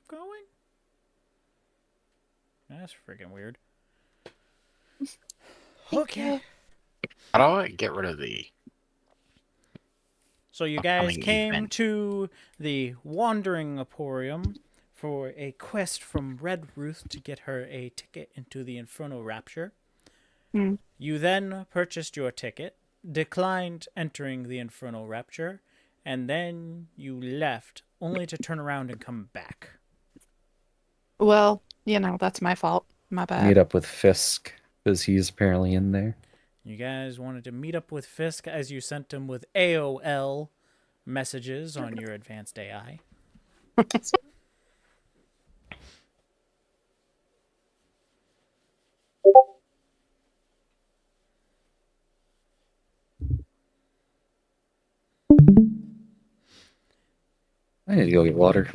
going? That's freaking weird. Thank Okay. you. How do I get rid of the So you guys upcoming came event? to the Wandering Emporium for a quest from Red Ruth to get her a ticket into the infernal rapture. Hmm. You then purchased your ticket, declined entering the infernal rapture, and then you left, only to turn around and come back. Well, that's my fault. My Meet bad. up with Fisk, because he's apparently in there. You guys wanted to meet up with Fisk as you sent him with AOL messages on your advanced AI. I need to go get water.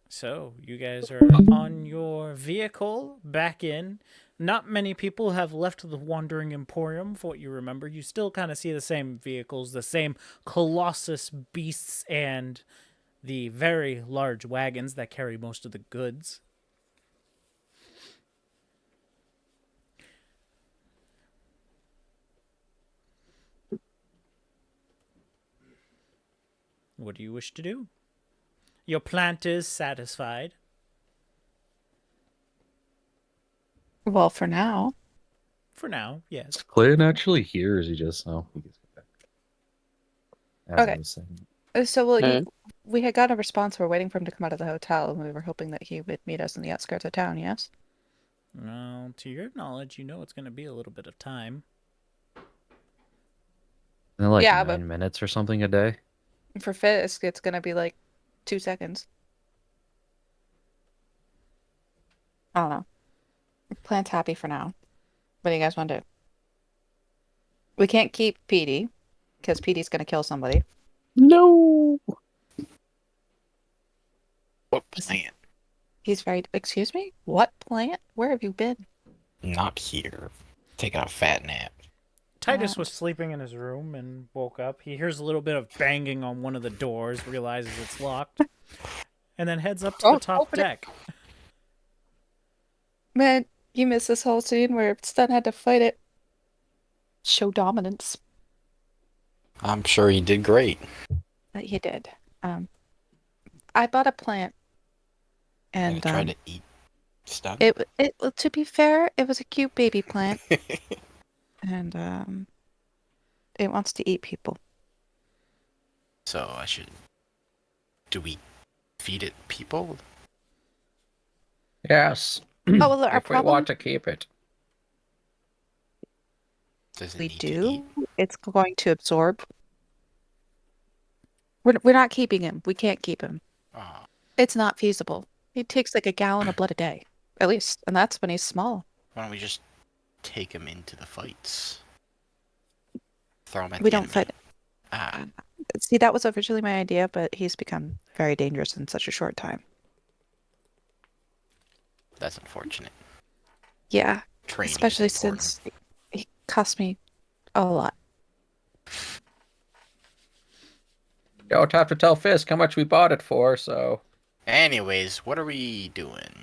So, you guys are on your vehicle back in. Not many people have left the Wandering Emporium, for what you remember. You still kind of see the same vehicles, the same colossus beasts, and the very large wagons that carry most of the goods. What do you wish to do? Your plant is satisfied. Well, for now. For now, yes. Is Clayton actually here, or is he just... Oh, he gets back. As I Okay. was saying. So we had got a response. We're waiting for him to come out of the hotel, and we were hoping that he would meet us in the outskirts of town, yes? Well, to your knowledge, you know it's going to be a little bit of time. Isn't it like Yeah, 9 minutes or something a day? for Fisk, it's gonna be like 2 seconds. I don't know. Plant's happy for now. What do you guys want to do? We can't keep Petey, because Petey's gonna kill somebody. No! What plant? He's very... Excuse me? What plant? Where have you been? Not here. Taking a fat nap. Titus was sleeping in his room and woke up. He hears a little bit of banging on one of the doors, realizes it's locked, and then heads up to the Don't top open it. deck. Man, you missed this whole scene where Stun had to fight it. Show dominance. I'm sure he did great. That he did. I bought a plant, And and tried to eat stuff. to be fair, it was a cute baby plant, and it wants to eat people. So I should... Do we feed it people? Yes. Oh, well, our If we problem want to keep it. Does it we need to eat? do, it's going to absorb. We're not keeping him. We can't keep him. Oh, It's not feasible. He takes like a gallon of blood a day, at least, and that's when he's small. why don't we just take him into the fights? Throw him at We the don't enemy. fight. Ah, See, that was originally my idea, but he's become very dangerous in such a short time. that's unfortunate. Yeah, Training is especially important. since he cost me a lot. Don't have to tell Fisk how much we bought it for, so... Anyways, what are we doing?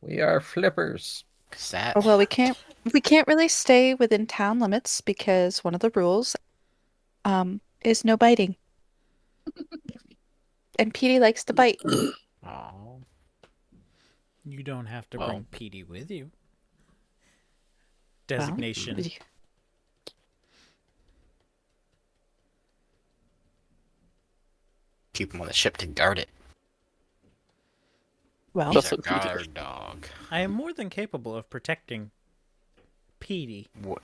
We are flippers. 'Cause that... Well, we can't really stay within town limits because one of the rules is no biting. And Petey likes to bite. Oh. You don't have to Well. bring Petey with you. Designation. Well, Keep him on the ship to guard it. well, He's a guard dog. I am more than capable of protecting Petey. What?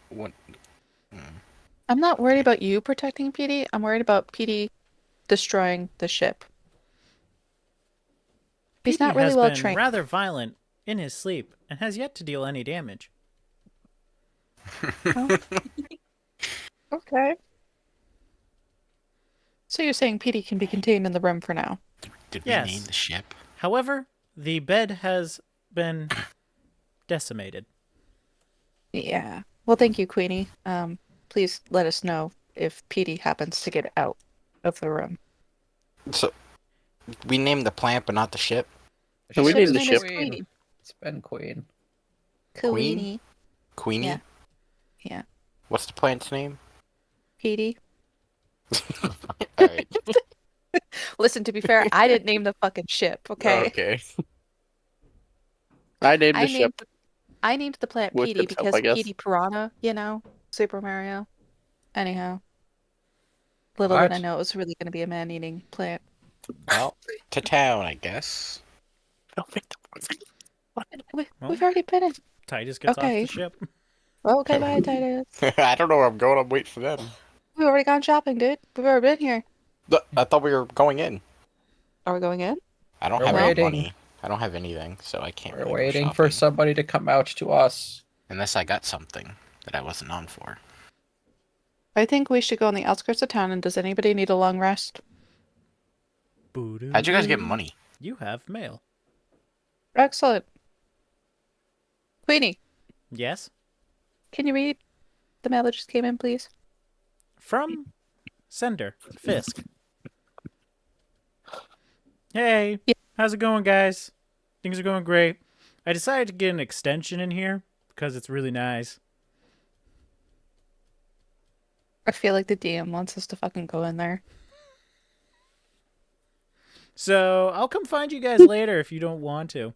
I'm not worried about you protecting Petey. I'm worried about Petey destroying the ship. He's Petey not really has well been trained. rather violent in his sleep and has yet to deal any damage. Okay. So you're saying Petey can be contained in the room for now? Did we Yes. name the ship? However, the bed has been decimated. Yeah. Well, thank you, Queenie. Please let us know if Petey happens to get out of the room. So, we named the plant, but not the ship? The we ship's named the name ship. is Queenie. It's been Queen. Queen? Queenie. Queenie? Yeah. Yeah. What's the plant's name? Petey. Alright. Listen, to be fair, I didn't name the fucking ship, okay? Okay. I named the I ship named I named the plant with Petey its help, I because guess. Petey Piranha, Super Mario. Anyhow, little did I What? know it was really going to be a man-eating plant. Well, to town, I guess. We've already been in. Titus gets off Okay. the ship. Okay, bye, Titus. I don't know where I'm going. I'm waiting for them. We've already gone shopping, dude. We've already been here. I thought we were going in. Are we going in? I don't We're have any waiting. money. I don't have anything, so I can't We're really go waiting for shopping. somebody to come out to us. Unless I got something that I wasn't on for. I think we should go on the outskirts of town, and does anybody need a long rest? How'd you guys get money? You have mail. Excellent. Queenie, Yes? can you read the mail that just came in, please? From Sender, Fisk. Hey, Yeah. how's it going, guys? Things are going great. I decided to get an extension in here because it's really nice. I feel like the DM wants us to fucking go in there. So I'll come find you guys later if you don't want to.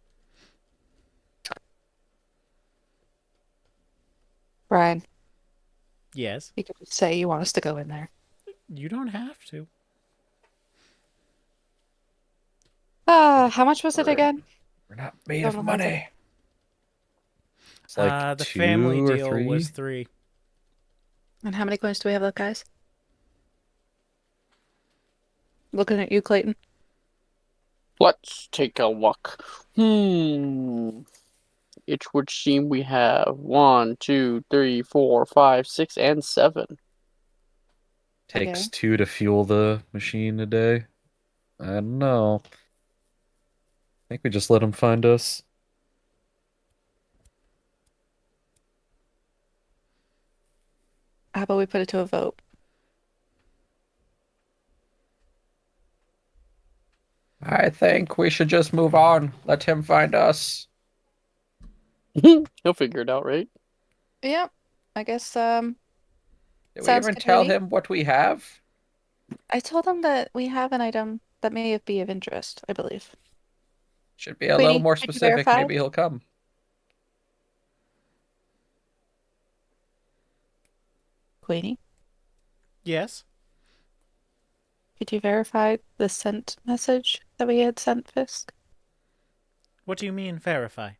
Brian, Yes, you could just say you want us to go in there. you don't have to. How much was it again? We're not made Don't of know how to- money. It's like The 2 family or deal 3. was 3. And how many coins do we have left, guys? Looking at you, Clayton. Let's take a look. It would seem we have 1, 2, 3, 4, 5, 6, and 7. Takes Okay. 2 to fuel the machine a day. I don't know. I think we just let him find us. How about we put it to a vote? I think we should just move on. Let him find us. He'll figure it out, right? Yep. I guess, Did we sounds even good to tell me. him what we have? I told him that we have an item that may be of interest, I believe. Should be a Queenie, little more could you specific. verify? Maybe he'll come. Queenie, Yes? could you verify the sent message that we had sent Fisk? What do you mean, verify?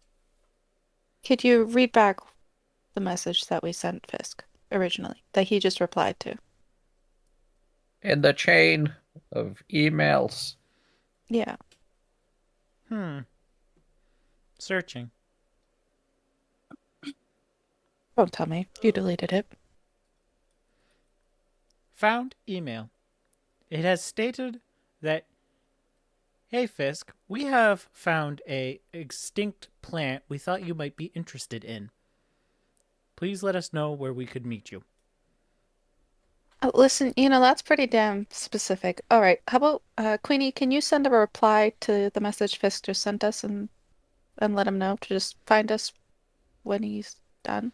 Could you read back the message that we sent Fisk originally, that he just replied to? In the chain of emails. Yeah. Searching. Don't tell me. You deleted it. Found email. It has stated that, hey Fisk, we have found a extinct plant we thought you might be interested in. Please let us know where we could meet you. Listen, that's pretty damn specific. All right, how about, Queenie, can you send a reply to the message Fisk just sent us and let him know to just find us when he's done?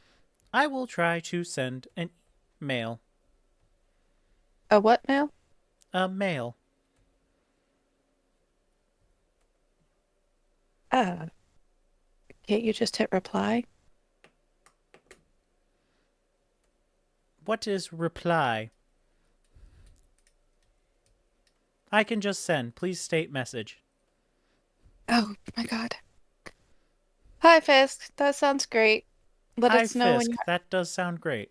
I will try to send an mail. A what mail? A mail. Can't you just hit reply? What is reply? I can just send. Please state message. Oh my god. Hi, Fisk. That sounds great. Let Hi us know Fisk, when that does sound great.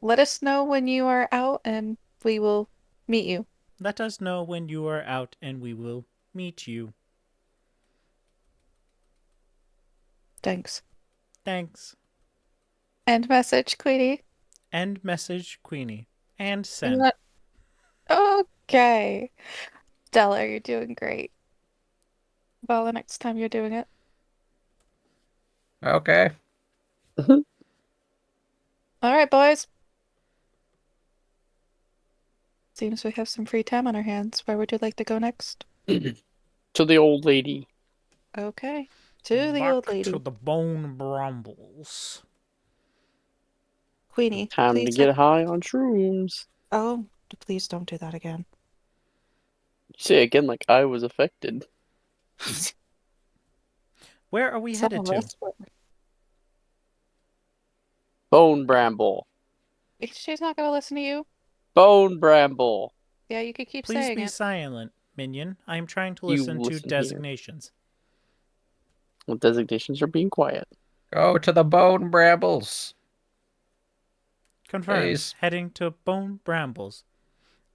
let us know when you are out and we will meet you. Let us know when you are out and we will meet you. Thanks. Thanks. End message, Queenie. End message, Queenie. And You send. want- Okay. Stella, you're doing great. Well, the next time you're doing it. Okay. All right, boys. Seems we have some free time on our hands. Where would you like to go next? To the old lady. Okay. To the Back old lady. to the bone brambles. Queenie, Time to please. get high on shrooms. Oh, please don't do that again. You say again like I was affected. Where are we Some headed of to? us were. Bone bramble. She's not gonna listen to you. Bone bramble. Yeah, you could keep Please saying be it. silent, minion. I am trying to You listen to listen here. designations. Well, designations are being quiet. Go to the bone brambles. Confirmed. Please. Heading to Bone Brambles.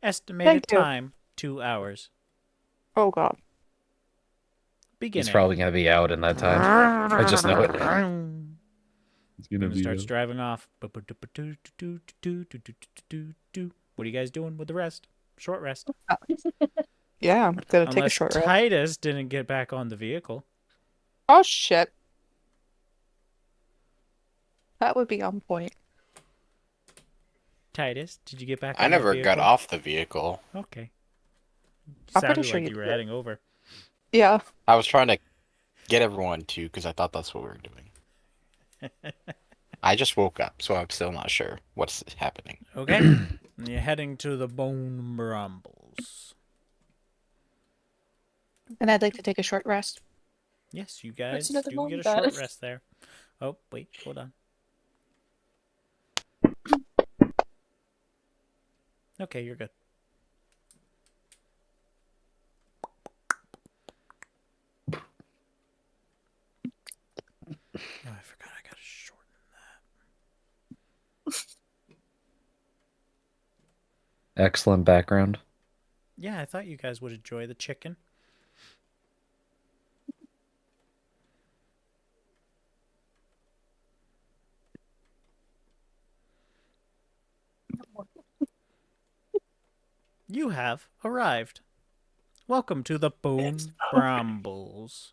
Estimated Thank you. time 2 hours. Oh god. Beginning. He's probably gonna be out in that time. I just know it. He's gonna When it be starts out. driving off. What are you guys doing with the rest? Short rest. Yeah, I'm gonna take a Unless short rest. Titus didn't get back on the vehicle. Oh shit. That would be on point. Titus, did you get back I on the never vehicle? got off the vehicle. Okay. I'm pretty Sounded sure like you you were did. heading over. Yeah. I was trying to get everyone to because I thought that's what we were doing. I just woke up, so I'm still not sure what's happening. Okay. And you're heading to the Bone Brambles. And I'd like to take a short rest. Yes, you guys nothing do wrong get a with that. short rest there. Oh, wait, hold on. Okay, you're good. Oh, I forgot I gotta shorten that. Excellent background. Yeah, I thought you guys would enjoy the chicken. You have arrived. Welcome to the Bone Brambles.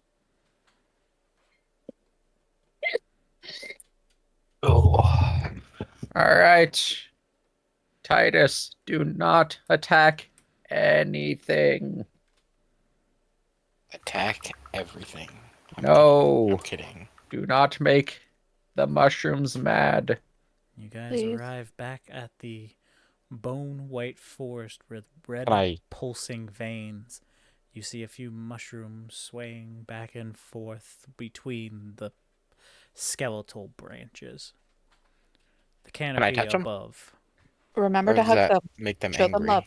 Oh. All right. Titus, do not attack anything. Attack everything. No. I'm kidding. Do not make the mushrooms mad. You guys Please. arrive back at the bone white forest with red Can I- pulsing veins. You see a few mushrooms swaying back and forth between the skeletal branches. The canopy touch 'em? above. Remember Or to does hug that them. make them Show them angry? love.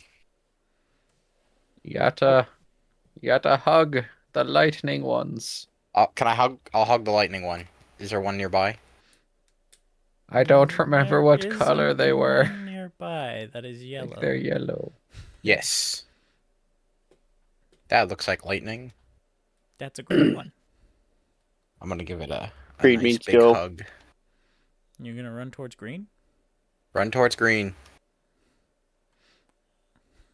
You gotta hug the lightning ones. Can I hug? I'll hug the lightning one. Is there one nearby? I don't remember There what color isn't they were. one nearby that is I yellow. think they're yellow. Yes. That looks like lightning. That's a green one. I'm gonna give it a Green nice means big go. hug. You're gonna run towards green? Run towards green.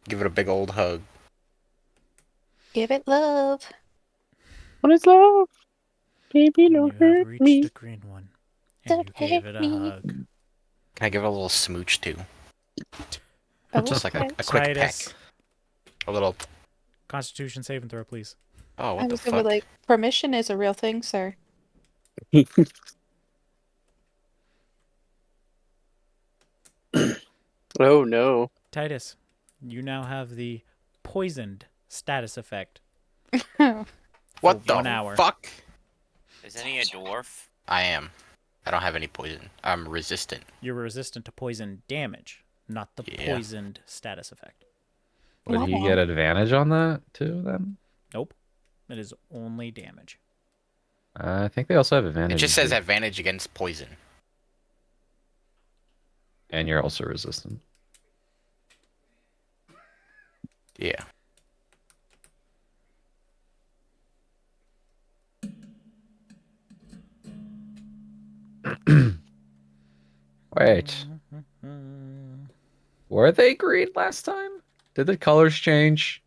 Give it a big old hug. Give it love. What is love? Baby, And don't you have hurt reached me. the green one. And Don't you gave hate it a me. hug. Can I give it a little smooch too? Oh, Just like a okay. quick Titus, peck. A little. Constitution saving throw, please. Oh, I what the was gonna be fuck? like, permission is a real thing, sir. Oh no. Titus, you now have the poisoned status effect. Oh, What for the 1 hour. fuck? Isn't he a dwarf? I am. I don't have any poison. I'm resistant. You're resistant to poison damage, not the Yeah. poisoned status effect. Would Wow. he get advantage on that too then? Nope. It is only damage. I think they also have advantage. It just says here. advantage against poison. And you're also resistant. Yeah. Wait, were they green last time? Did the colors change?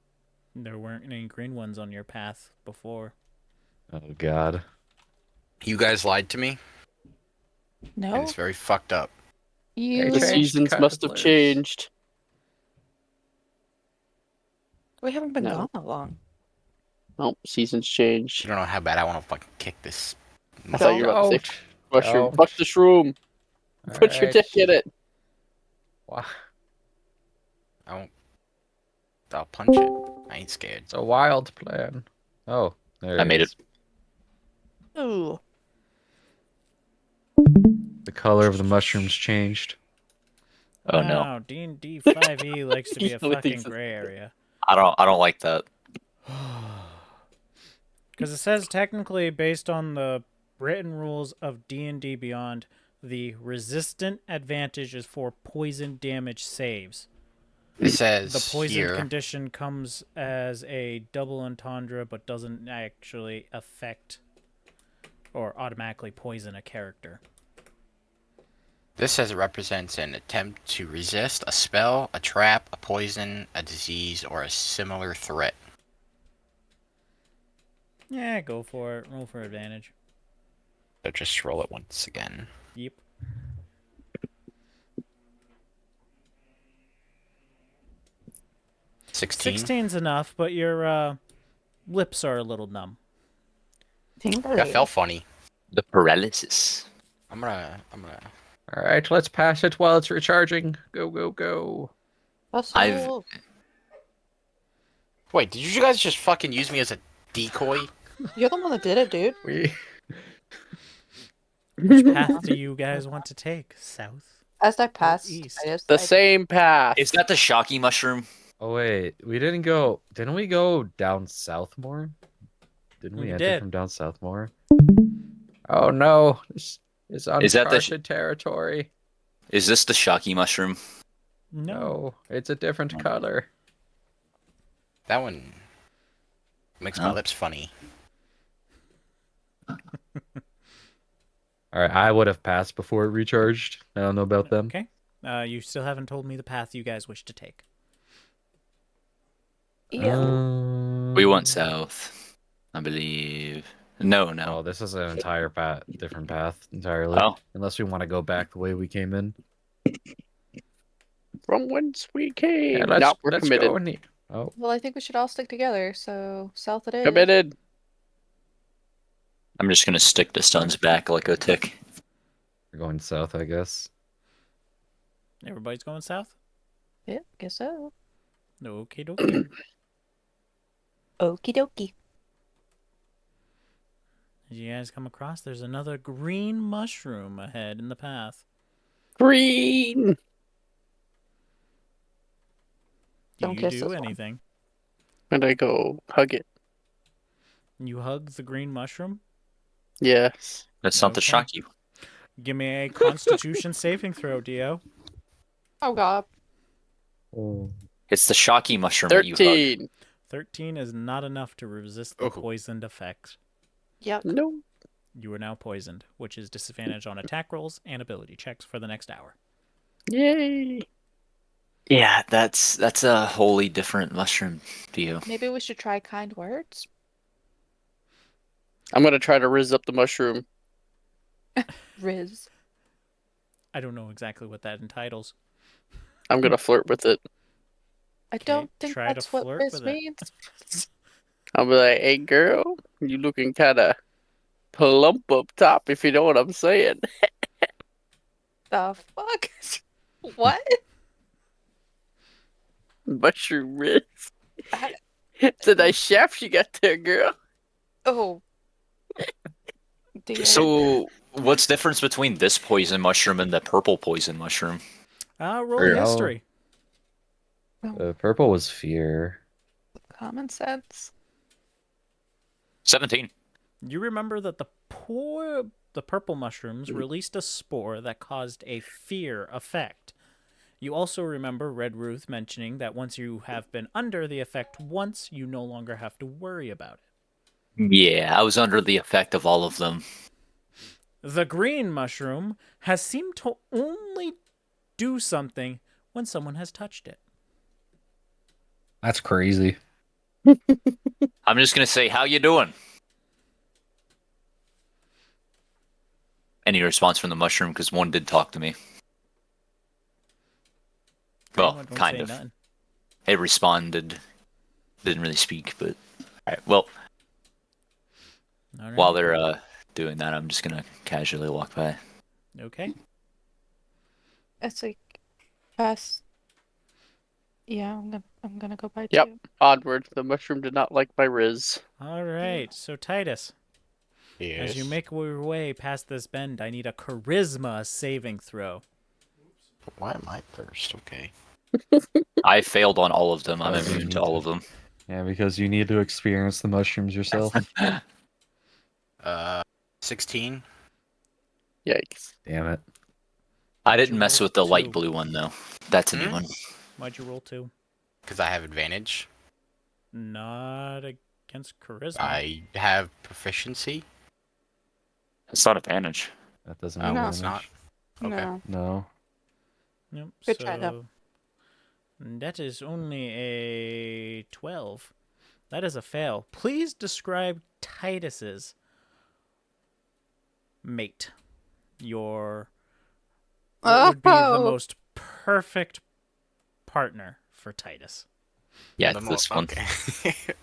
There weren't any green ones on your path before. Oh god. You guys lied to me, and no, it's very fucked up. you. The changed seasons must have colors. changed. We haven't been No. gone that long. Nope, seasons You change. don't know how bad I want to fucking kick this. I thought you were about to say Don't. mushroom. Don't. Fuck the shroom. Put your Alright. dick in it. Wow. I won't. I'll punch it. I ain't scared. It's a wild plan. Oh, there I it made is. Ooh. The color of the mushrooms changed. Oh no, Wow, D&D 5e likes to be a He only fucking thinks it's gray area. I don't like that. Because it says technically, based on the written rules of D&D Beyond, the resistant advantage is for poison damage saves. It says The poisoned here. condition comes as a double entendre, but doesn't actually affect or automatically poison a character. This says it represents an attempt to resist a spell, a trap, a poison, a disease, or a similar threat. Yeah, go for it. Roll for advantage. So just roll it once again. Yep. $16. 16's enough, but your lips are a little numb. That felt funny. The paralysis. I'm gonna. Alright, let's pass it while it's recharging. Go, go, go. Hustle. Wait, did you guys just fucking use me as a decoy? You're the one that did it, dude. We Which path do you guys want to take? South? As I passed, east? The same path. Is that the shocky mushroom? Oh wait, we didn't go. Didn't we go down south more? Didn't we We enter did. from down south more? Oh no, this is Is that the uncharted territory. Is this the shocky mushroom? No. No, it's a different color. That one makes my Oh. lips funny. All right, I would have passed before it recharged. I don't know about them. Okay. You still haven't told me the path you guys wish to take. Ew. We went south, I believe. No, Oh, no. this is an entire path, different path entirely. Oh, Unless we want to go back the way we came in. From whence we came. Yeah, let's Nope, we're let's committed. go in here. Oh, Well, I think we should all stick together. So south it is. Committed. I'm just gonna stick the stones back like a tick. we're going south, I guess. Everybody's going south? Yeah, guess so. Okay, dokie. Okie dokie. As you guys come across, there's another green mushroom ahead in the path. Green. Do Don't you kiss do this one. anything? And I go hug it. You hug the green mushroom? Yes. That's not the Okay. shocky. Give me a Constitution saving throw, Dio. Oh god. Oh. It's the shocky mushroom that you hug. 13. 13 is not enough to resist the Oh. poisoned effect. Yep. No. You are now poisoned, which is disadvantage on attack rolls and ability checks for the next hour. Yay. Yeah, that's a wholly different mushroom to you. Maybe we should try kind words. I'm gonna try to rizz up the mushroom. Riz. I don't know exactly what that entitles. I'm gonna flirt with it. I don't think try to that's what flirt Riz with it. means. I'll be like, hey girl, you looking kinda plump up top, if you know what I'm saying. The fuck? What? Mushroom rizz. I- It's a nice shaft you got there, girl. Oh. Dear. So, what's the difference between this poison mushroom and the purple poison mushroom? Roll Or- history. Purple was fear. Common sense. 17. You remember that the purple mushrooms released a spore that caused a fear effect. You also remember Red Ruth mentioning that once you have been under the effect once, you no longer have to worry about it. Yeah, I was under the effect of all of them. The green mushroom has seemed to only do something when someone has touched it. That's crazy. I'm just gonna say, how you doing? Any response from the mushroom? Because one did talk to me. Well, Green one don't kind say of. none. It responded. Didn't really speak, but... Alright, well, All right. While they're doing that, I'm just gonna casually walk by. Okay. It's like past. Yeah, I'm gonna go by Yep. too. Onward. The mushroom did not like my riz. All right. So Titus, Yes. as you make your way past this bend, I need a charisma saving throw. Why am I first? Okay. I failed on all of them. I'm Oh, you immune need to all to- of them. Yeah, because you need to experience the mushrooms yourself. 16. Yikes. Damn it. I What'd didn't you mess roll? with the light 2. blue one though. That's a new Hmm? one. Why'd you roll 2? Because I have advantage. Not against charisma. I have proficiency. It's not advantage. That doesn't Oh, No. it's not. Okay. No. No. Yep. Good try, though. That is only a 12. That is a fail. Please describe Titus's mate. What would be the Oh! most perfect partner for Titus? Yeah, The it's mo- this one. Okay.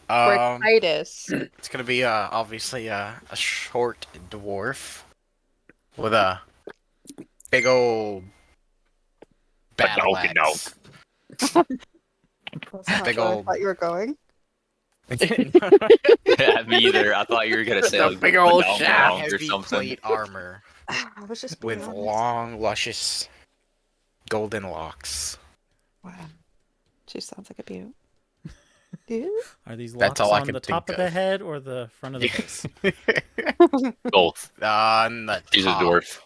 For Titus. It's gonna be obviously a short dwarf with a big old battle axe. That's not Big where I old- thought you were going. Yeah, me either. I thought you were gonna say The like big old badonk shaft. or Heavy something. plate armor I was just being with honest. long, luscious, golden locks. Wow. She sounds like a beaut. Dude? Are these That's locks all I on can the top think of the of. head or the front of the face? Both. On the She's a top. dwarf.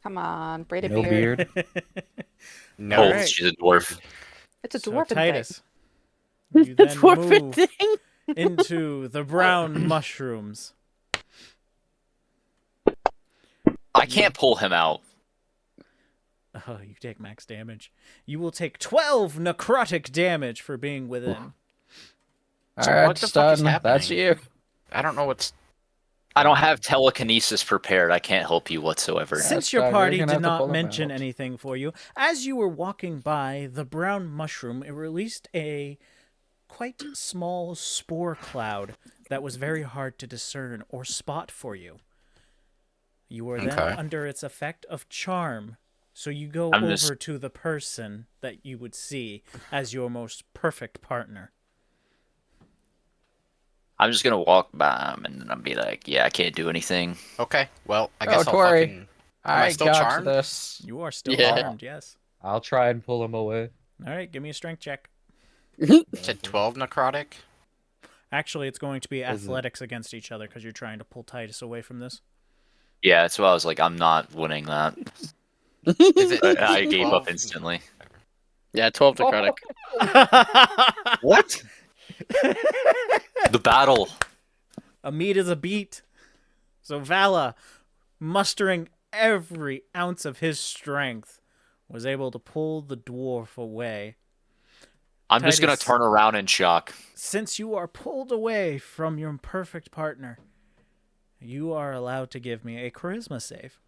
Come on, braided No beard. No. Both. Alright. She's a dwarf. It's a So dwarven thing. Titus, you then Dwarven move thing. into the brown mushrooms. I can't pull him out. Oh, you take max damage. You will take 12 necrotic damage for being within. So Alright, what the fuck is stun. That's happening? you. I don't know what's. I don't have telekinesis prepared. I can't help you whatsoever. Since That's your fine, you're party gonna did have to not pull 'em mention out. anything for you, as you were walking by the brown mushroom, it released a quite small spore cloud that was very hard to discern or spot for you. You are then Okay. under its effect of charm, so you go I'm over just- to the person that you would see as your most perfect partner. I'm just gonna walk by him and then I'll be like, "Yeah, I can't do anything." Okay, well, I Oh, guess I'll Tori. fucking. Am I still got charmed? this. You are still Yeah. charmed, yes. I'll try and pull him away. All right, give me a strength check. It's a 12 necrotic. Actually, it's going to be Is it? athletics against each other because you're trying to pull Titus away from this. Yeah, that's why I was like, I'm not winning that. Is it? I gave up 12? instantly. Yeah, 12 necrotic. What? The battle. A meat is a beat. So Vala, mustering every ounce of his strength, was able to pull the dwarf away. I'm just gonna Titus. turn around in shock. Since you are pulled away from your perfect partner, you are allowed to give me a charisma save.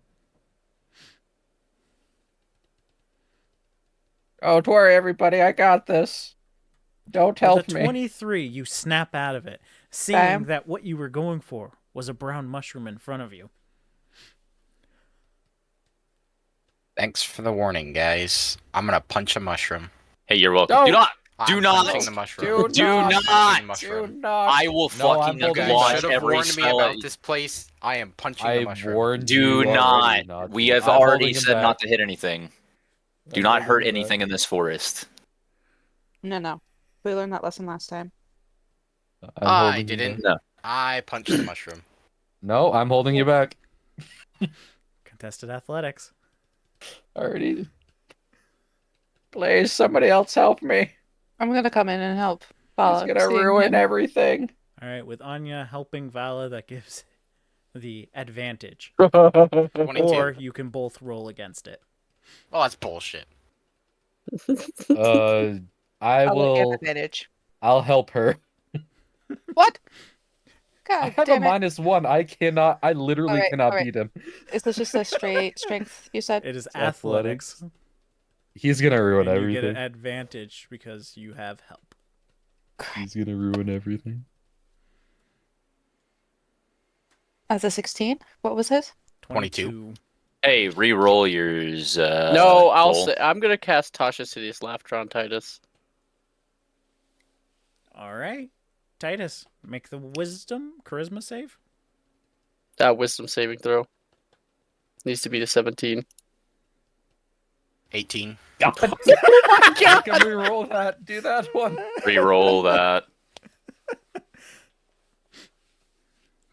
Oh, don't worry, everybody. I got this. Don't help With a me. 23, you snap out of it, seeing Bam. that what you were going for was a brown mushroom in front of you. Thanks for the warning, guys. I'm gonna punch a mushroom. Hey, you're welcome. Don't. Do not. I'm not. punching the mushroom. Do not. Punching the mushroom. Do not. I will No, fucking I'm You guys holding launch should have every warned me spell about at this place. I am punching I the mushroom. warned Do you not. already not We to. have I'm already holding him said back. not to hit anything. Do I'm not holding hurt him back. anything in this forest. No. We learned that lesson last time. I'm I holding him didn't. back. I punched the mushroom. No, I'm holding you back. Contested athletics. Already. Please, somebody else help me. I'm gonna come in and help. He's Follow. gonna seeing ruin him. everything. All right, with Anya helping Vala, that gives the advantage. 22. Or you can both roll against it. Oh, that's bullshit. I I'll let you have will. advantage. I'll help her. What? I God have a damn it. -1. I cannot. I literally Alright, cannot alright. beat him. Is this just a straight strength, you said? It is athletics. athletics. He's gonna ruin And you get an everything. advantage because you have help. He's gonna ruin everything. As a 16? What was his? 22. Hey, re-roll yours. No, I'll Cole. say I'm gonna cast Tasha's Hideous Laughter on Titus. All right. Titus, make the wisdom charisma save. Wisdom saving throw. Needs to be to 17. 18. Oh my I can re-roll that. Do that one. Re-roll that.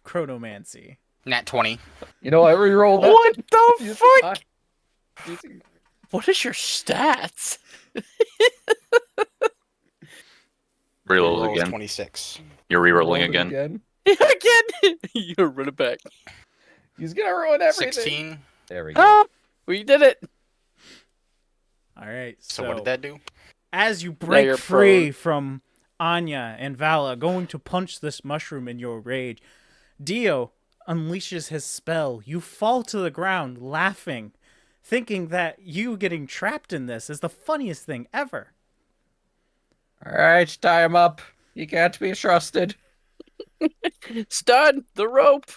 Chronomancy. Nat 20. You know, I re-roll that. What the Use fuck? Using- What is your stats? Reroll Roll is again. 26. You're re-rolling roll it again. Again! You're running back. He's gonna ruin everything. 16. There we go. Ah, we did it. All right. So what did that do? As you you're break free prone. from Anya and Vala going to punch this mushroom in your rage, Dio unleashes his spell. You fall to the ground laughing, thinking that you getting trapped in this is the funniest thing ever. All right, tie him up. He can't be trusted. Stun the rope.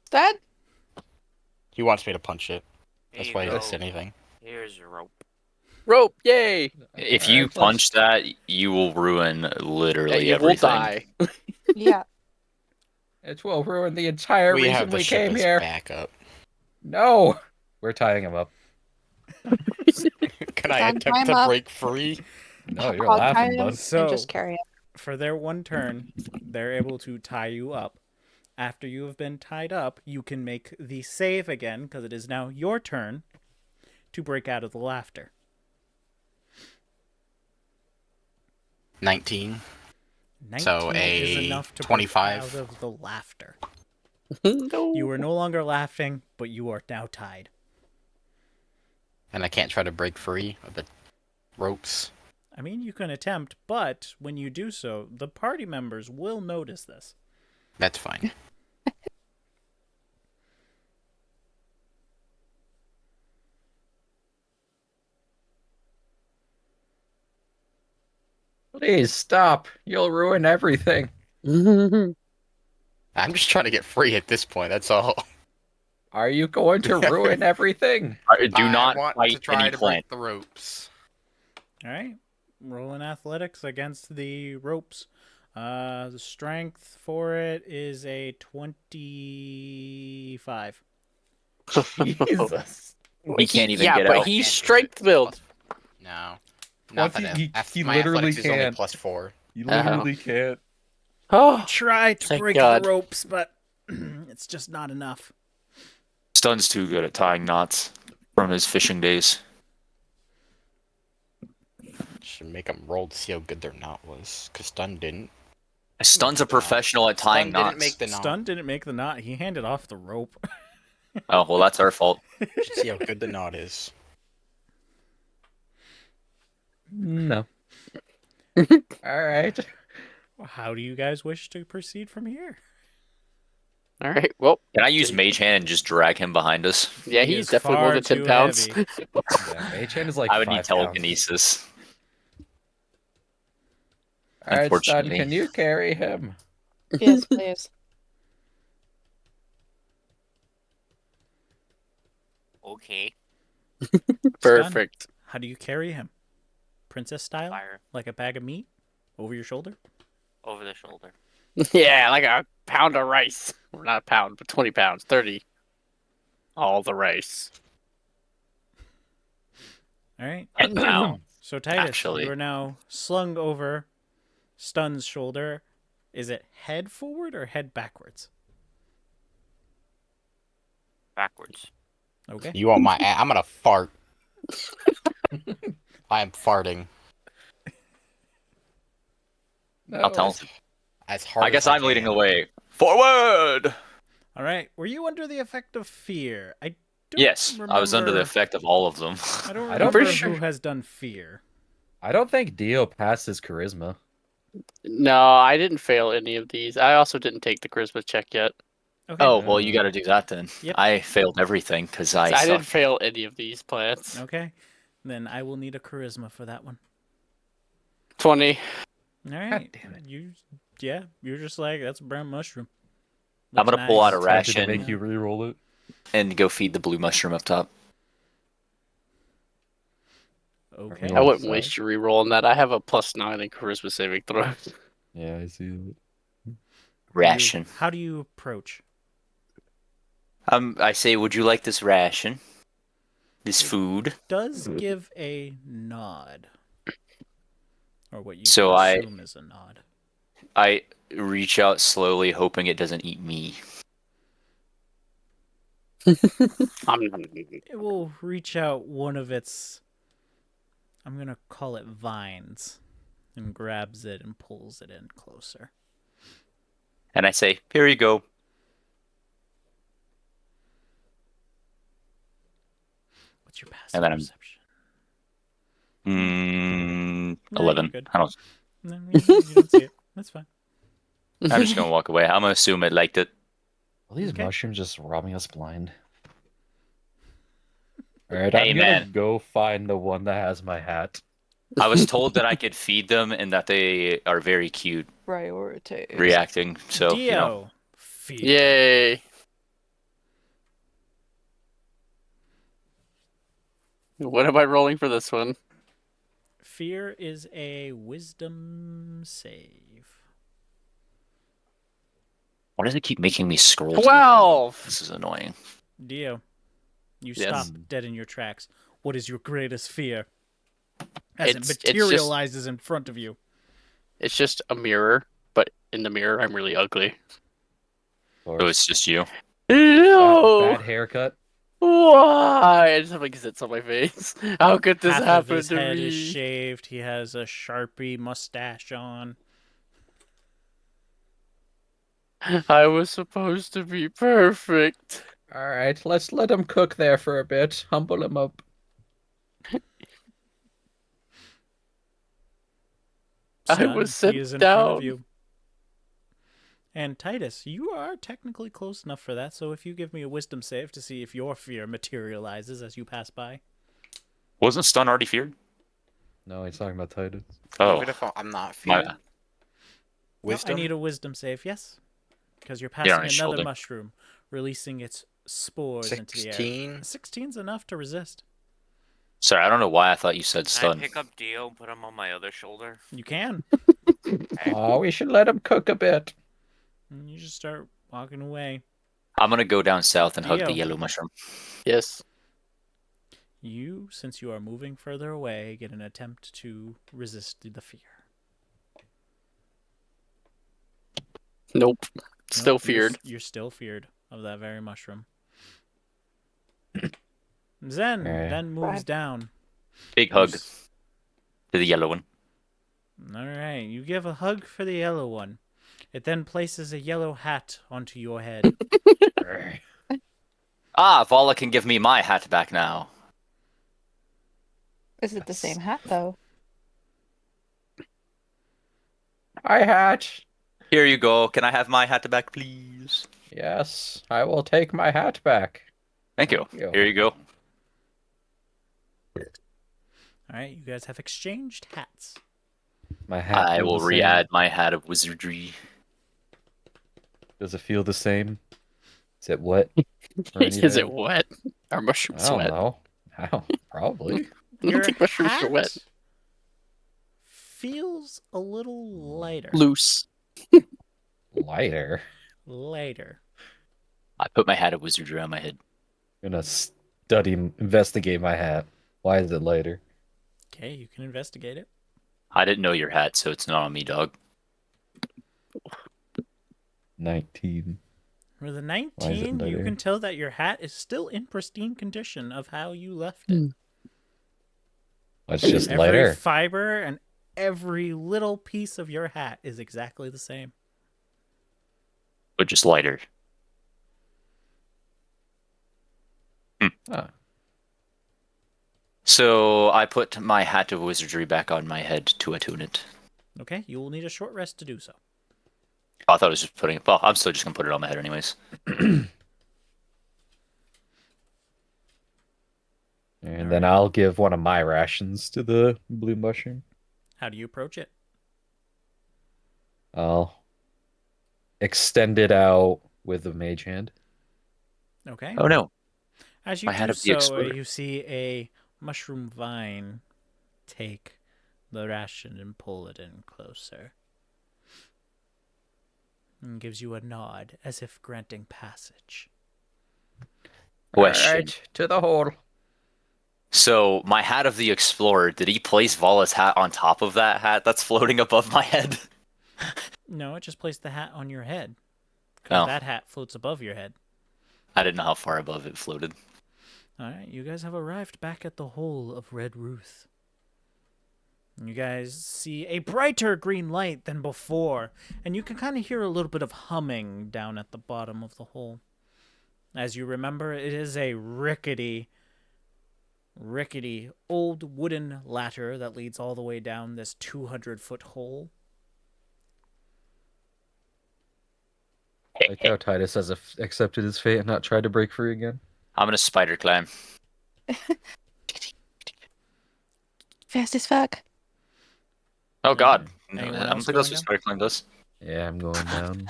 Dad? He wants me to punch it. Here That's you why he go. didn't say anything. Here's your rope. Rope. Yay. If All you right, punch that, you will ruin literally You will everything. die. Yeah. It will ruin the entire We reason have the we ship came as here. backup. No, we're tying him up. Can I Time attempt to up. break free? No, you're I'll tie laughing, him bud. and So- just carry it. For their one turn, they're able to tie you up. After you have been tied up, you can make the save again, because it is now your turn to break out of the laughter. 19. 19 So is a enough to 25. break out of the laughter. No. You are no longer laughing, but you are now tied. And I can't try to break free of the ropes. I mean, you can attempt, but when you do so, the party members will notice this. That's fine. Please stop. You'll ruin everything. I'm just trying to get free at this point, that's all. Are you going to ruin everything? Do not I want fight to try any to plant. break the ropes. All right. Rolling athletics against the ropes. The strength for it is a 25. Jesus. He can't even yeah, get but out. he's strength build. No. 20 Nothing. he My literally athletics is only can't. +4. You literally can't. Oh, Try to Thank break God. the ropes, but it's just not enough. Stun's too good at tying knots from his fishing days. Should make them roll to see how good their knot was. Because Stun didn't. Stun's a professional at tying Stun knots. didn't make the knot. Stun didn't make the knot. He handed off the rope. Oh, well, that's our fault. Should see how good the knot is. No. All right. How do you guys wish to proceed from here? all right. Well, Can I use Mage Hand and just drag him behind us? yeah, He he's is definitely more far than 10 too pounds. heavy. Yeah, Mage Hand is like I would 5 need telekinesis. All right, Stun, Unfortunately. can you carry him? Yes, please. Okay. Perfect. How do you carry him? Princess style? Fire Like a bag of meat? Over your shoulder? over the shoulder. Yeah, like a pound of rice. Or not a pound, but 20 pounds, 30. All the rice. All right. 10 pounds. So Titus, Actually. you are now slung over Stun's shoulder. Is it head forward or head backwards? Backwards. Okay. You want my I'm gonna fart. I am farting. No. I'll tell him. As hard I guess as I'm leading can. the way. Forward! All right. Were you under the effect of fear? I don't Yes, I was under the remember- effect of all of them. I don't I remember don't- pretty who sure- has done fear. I don't think Dio passed his charisma. No, I didn't fail any of these. I also didn't take the charisma check yet. Okay. Oh, well, you got to do that then. Yep. I failed everything because I I didn't suck. fail any of these plants. Okay. Then I will need a charisma for that one. 20. All right. damn it. You Yeah, you're just like, that's a brown mushroom. I'm Looks gonna pull out a nice. Tempted to ration make you re-roll it. and go feed the blue mushroom up top. Okay. I Oh, wouldn't sorry. waste your reroll on that. I have a +9 in charisma saving throw. Yeah, I see it. Ration. How do you approach? I say, would you like this ration? This food? Does give a nod. Or what you So can I- assume is a nod. I reach out slowly, hoping it doesn't eat me. It will reach out one of its, I'm going to call it vines, and grabs it and pulls it in closer. And I say, here you go. What's your passive And then I'm- perception? No, you're 11. good. I don't, No, you don't see it. That's fine. I'm just gonna walk away. I'm gonna assume it liked it. Are these Okay. mushrooms just robbing us blind? Alright, Hey, I'm gonna man. go find the one that has my hat. I was told that I could feed them and that they are very cute Prioritize. reacting. So, Dio. Fear. Yay. What am I rolling for this one? Fear is a wisdom save. why does it keep making me scroll? to the 12! bottom? This is annoying. Dio, you Yes. stop dead in your tracks. What is your greatest fear? As It's it just- materializes in front of you. It's just a mirror, but in the mirror, I'm really ugly. So it's just you. No! Bad haircut. Why? I just have like zits on my face. How could this Half of happen his to head me? is shaved. He has a Sharpie mustache on. I was supposed to be perfect. Alright, let's let him cook there for a bit. Humble him up. I was He sent is in front of down. you. And Titus, you are technically close enough for that, so if you give me a wisdom save to see if your fear materializes as you pass by. Wasn't stun already feared? No, he's talking about Titus. Oh, Even if I'm not my feared, bad. No, wisdom. I need a wisdom save, yes. Because you're Yeah, on passing his another shoulder. mushroom, releasing its spores into the air. 16. 16's enough to resist. Sorry, I don't know why I thought you said Can I stun. pick up Dio and put him on my other shoulder? You can. Oh, we should let him cook a bit. And you just start walking away. I'm gonna go down south and hug Dio. the yellow mushroom. Yes. You, since you are moving further away, get an attempt to resist the fear. Nope. Still Nope, feared. You're still feared of that very mushroom. Zen Alright. then moves Right. down. Big hug to the yellow one. All right, you give a hug for the yellow one. It then places a yellow hat onto your head. Ah, Vala can give me my hat back now. Is it the same hat though? Hi, hat. Here you go. Can I have my hat back, please? Yes, I will take my hat back. Thank you. Thank you. Here you go. All right, you guys have exchanged hats. My hat. I feel will the same? re-add my hat of wizardry. Does it feel the same? Is it wet? Or Is anything? it wet? Are mushrooms I don't wet? know. How? Probably. I don't Your think mushrooms are wet. hat feels a little lighter. Loose. Lighter. Lighter. I put my hat of wizardry on my head. I'm gonna investigate my hat. Why is it lighter? Okay, you can investigate it. I didn't know your hat, so it's not on me, dog. 19. With a is it 19, you lighter? can tell that your hat is still in pristine condition of how you left it. It's just Every lighter. fiber and every little piece of your hat is exactly the same. But just lighter. Ah. So I put my hat of wizardry back on my head to attune it. Okay, you will need a short rest to do so. I thought I was just putting it. Well, I'm still just gonna put it on my head anyways. And then I'll give one of my rations to the blue mushroom. How do you approach it? I'll extend it out with the mage hand. Okay. Oh no. As you My hat do of the so, exploder. you see a mushroom vine take the ration and pull it in closer. And gives you a nod, as if granting passage. Question. Alright, to the hole. So, my hat of the explorer, did he place Vala's hat on top of that hat that's floating above my head? No, it just placed the hat on your head. Because Oh, that hat floats above your head. I didn't know how far above it floated. Alright, you guys have arrived back at the hole of Red Ruth. You guys see a brighter green light than before, and you can kind of hear a little bit of humming down at the bottom of the hole. As you remember, it is a rickety old wooden ladder that leads all the way down this 200-foot hole. I like how Titus has accepted his fate and not tried to break free again. I'm gonna spider climb. Fast as fuck. Oh god. Anyone I don't else think that's going what spider climb does. Yeah, I'm going down.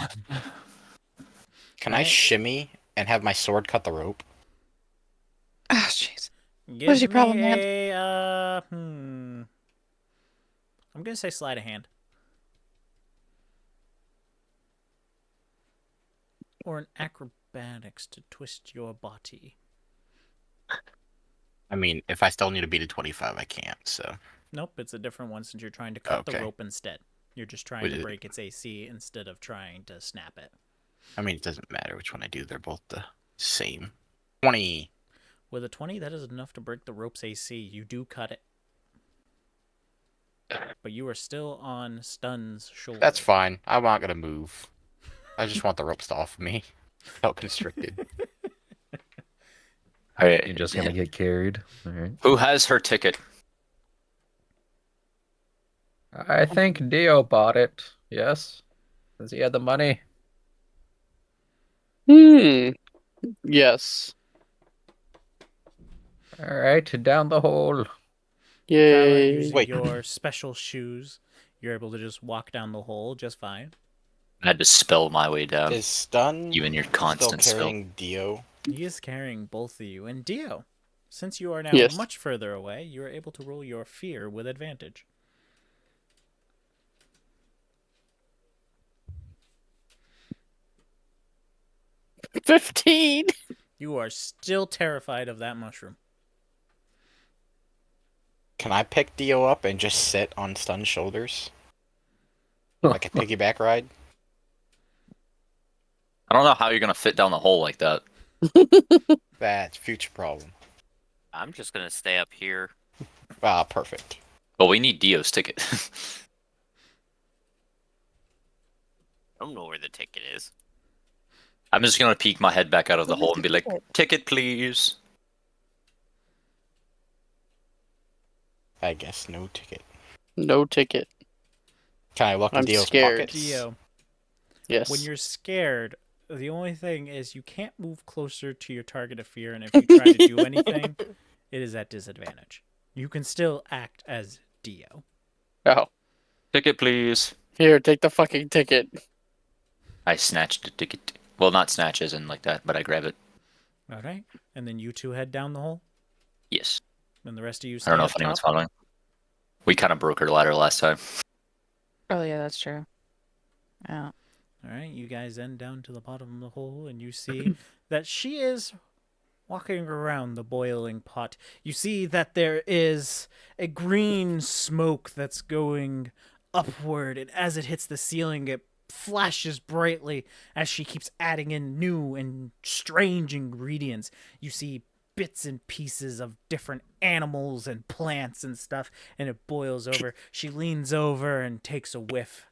Can I Right. shimmy and have my sword cut the rope? Oh, jeez. Give What is your problem, man? I'm going to say sleight of hand. Or an acrobatics to twist your body. I mean, if I still need to beat a 25, I can't, so. Nope, it's a different one since you're trying to cut the Okay. rope instead. You're just trying to break its AC instead of trying to snap it. I mean, it doesn't matter which one I do. They're both the same. 20. With a 20, that is enough to break the rope's AC. You do cut it. But you are still on Stun's shoulder. That's fine. I'm not gonna move. I just want the ropes off me. Felt constricted. Alright. You're just gonna get carried. Alright. Who has her ticket? I think Dio bought it. Yes? Does he have the money? Yes. Alright, down the hole. Yay. Using Wait. your special shoes, you're able to just walk down the hole just fine. I had to spell my way down. Is Stun You and your still constant spell. carrying Dio? He is carrying both of you. And Dio, since you are now Yes. much further away, you are able to roll your fear with advantage. 15. You are still terrified of that mushroom. Can I pick Dio up and just sit on Stun's shoulders? Like a piggyback ride? I don't know how you're gonna fit down the hole like that. That's future problem. I'm just gonna stay up here. Ah, perfect. But we need Dio's ticket. I don't know where the ticket is. I'm just gonna peek my head back out of the hole and be like, ticket please. I guess no ticket. No ticket. Can I look in I'm Dio's scared. pockets? Dio, Yes. when you're scared, the only thing is you can't move closer to your target of fear, and if you try to do anything, it is at disadvantage. You can still act as Dio. Oh. Ticket please. Here, take the fucking ticket. I snatched the ticket. Well, not snatch as in like that, but I grab it. All right, and then you two head down the hole, Yes. and the rest of you stay I don't know up if anyone's top. following. We kind of broke her ladder last time. Oh, yeah, that's true. Yeah. All right, you guys end down to the bottom of the hole, and you see that she is walking around the boiling pot. You see that there is a green smoke that's going upward, and as it hits the ceiling, it flashes brightly as she keeps adding in new and strange ingredients. You see bits and pieces of different animals and plants and stuff, and it boils over. She leans over and takes a whiff.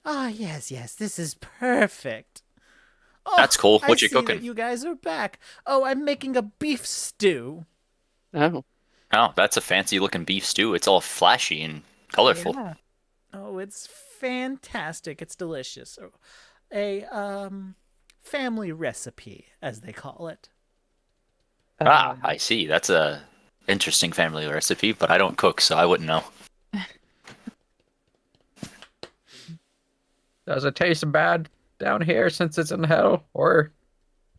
Ah, yes, this is perfect. Oh, That's cool. I What you see that cooking? you guys are back. Oh, I'm making a beef stew. Oh. Oh, that's a fancy looking beef stew. It's all flashy and colorful. Yeah. Oh, it's fantastic. It's delicious. A family recipe, as they call it. I see. That's a interesting family recipe, but I don't cook, so I wouldn't know. Does it taste bad? down here since it's in hell, or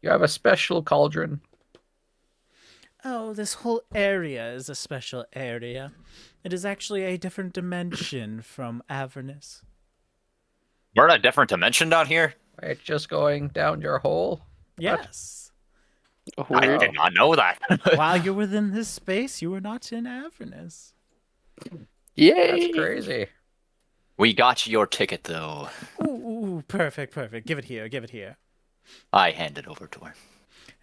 you have a special cauldron? Oh, this whole area is a special area. It is actually a different dimension from Avernus. We're in a different dimension down here. Right, just going down your hole? Yes. I Weird. did not know that. While you're within this space, you are not in Avernus. Yay! That's crazy. We got you your ticket, though. Ooh, perfect. Give it here. I hand it over to her.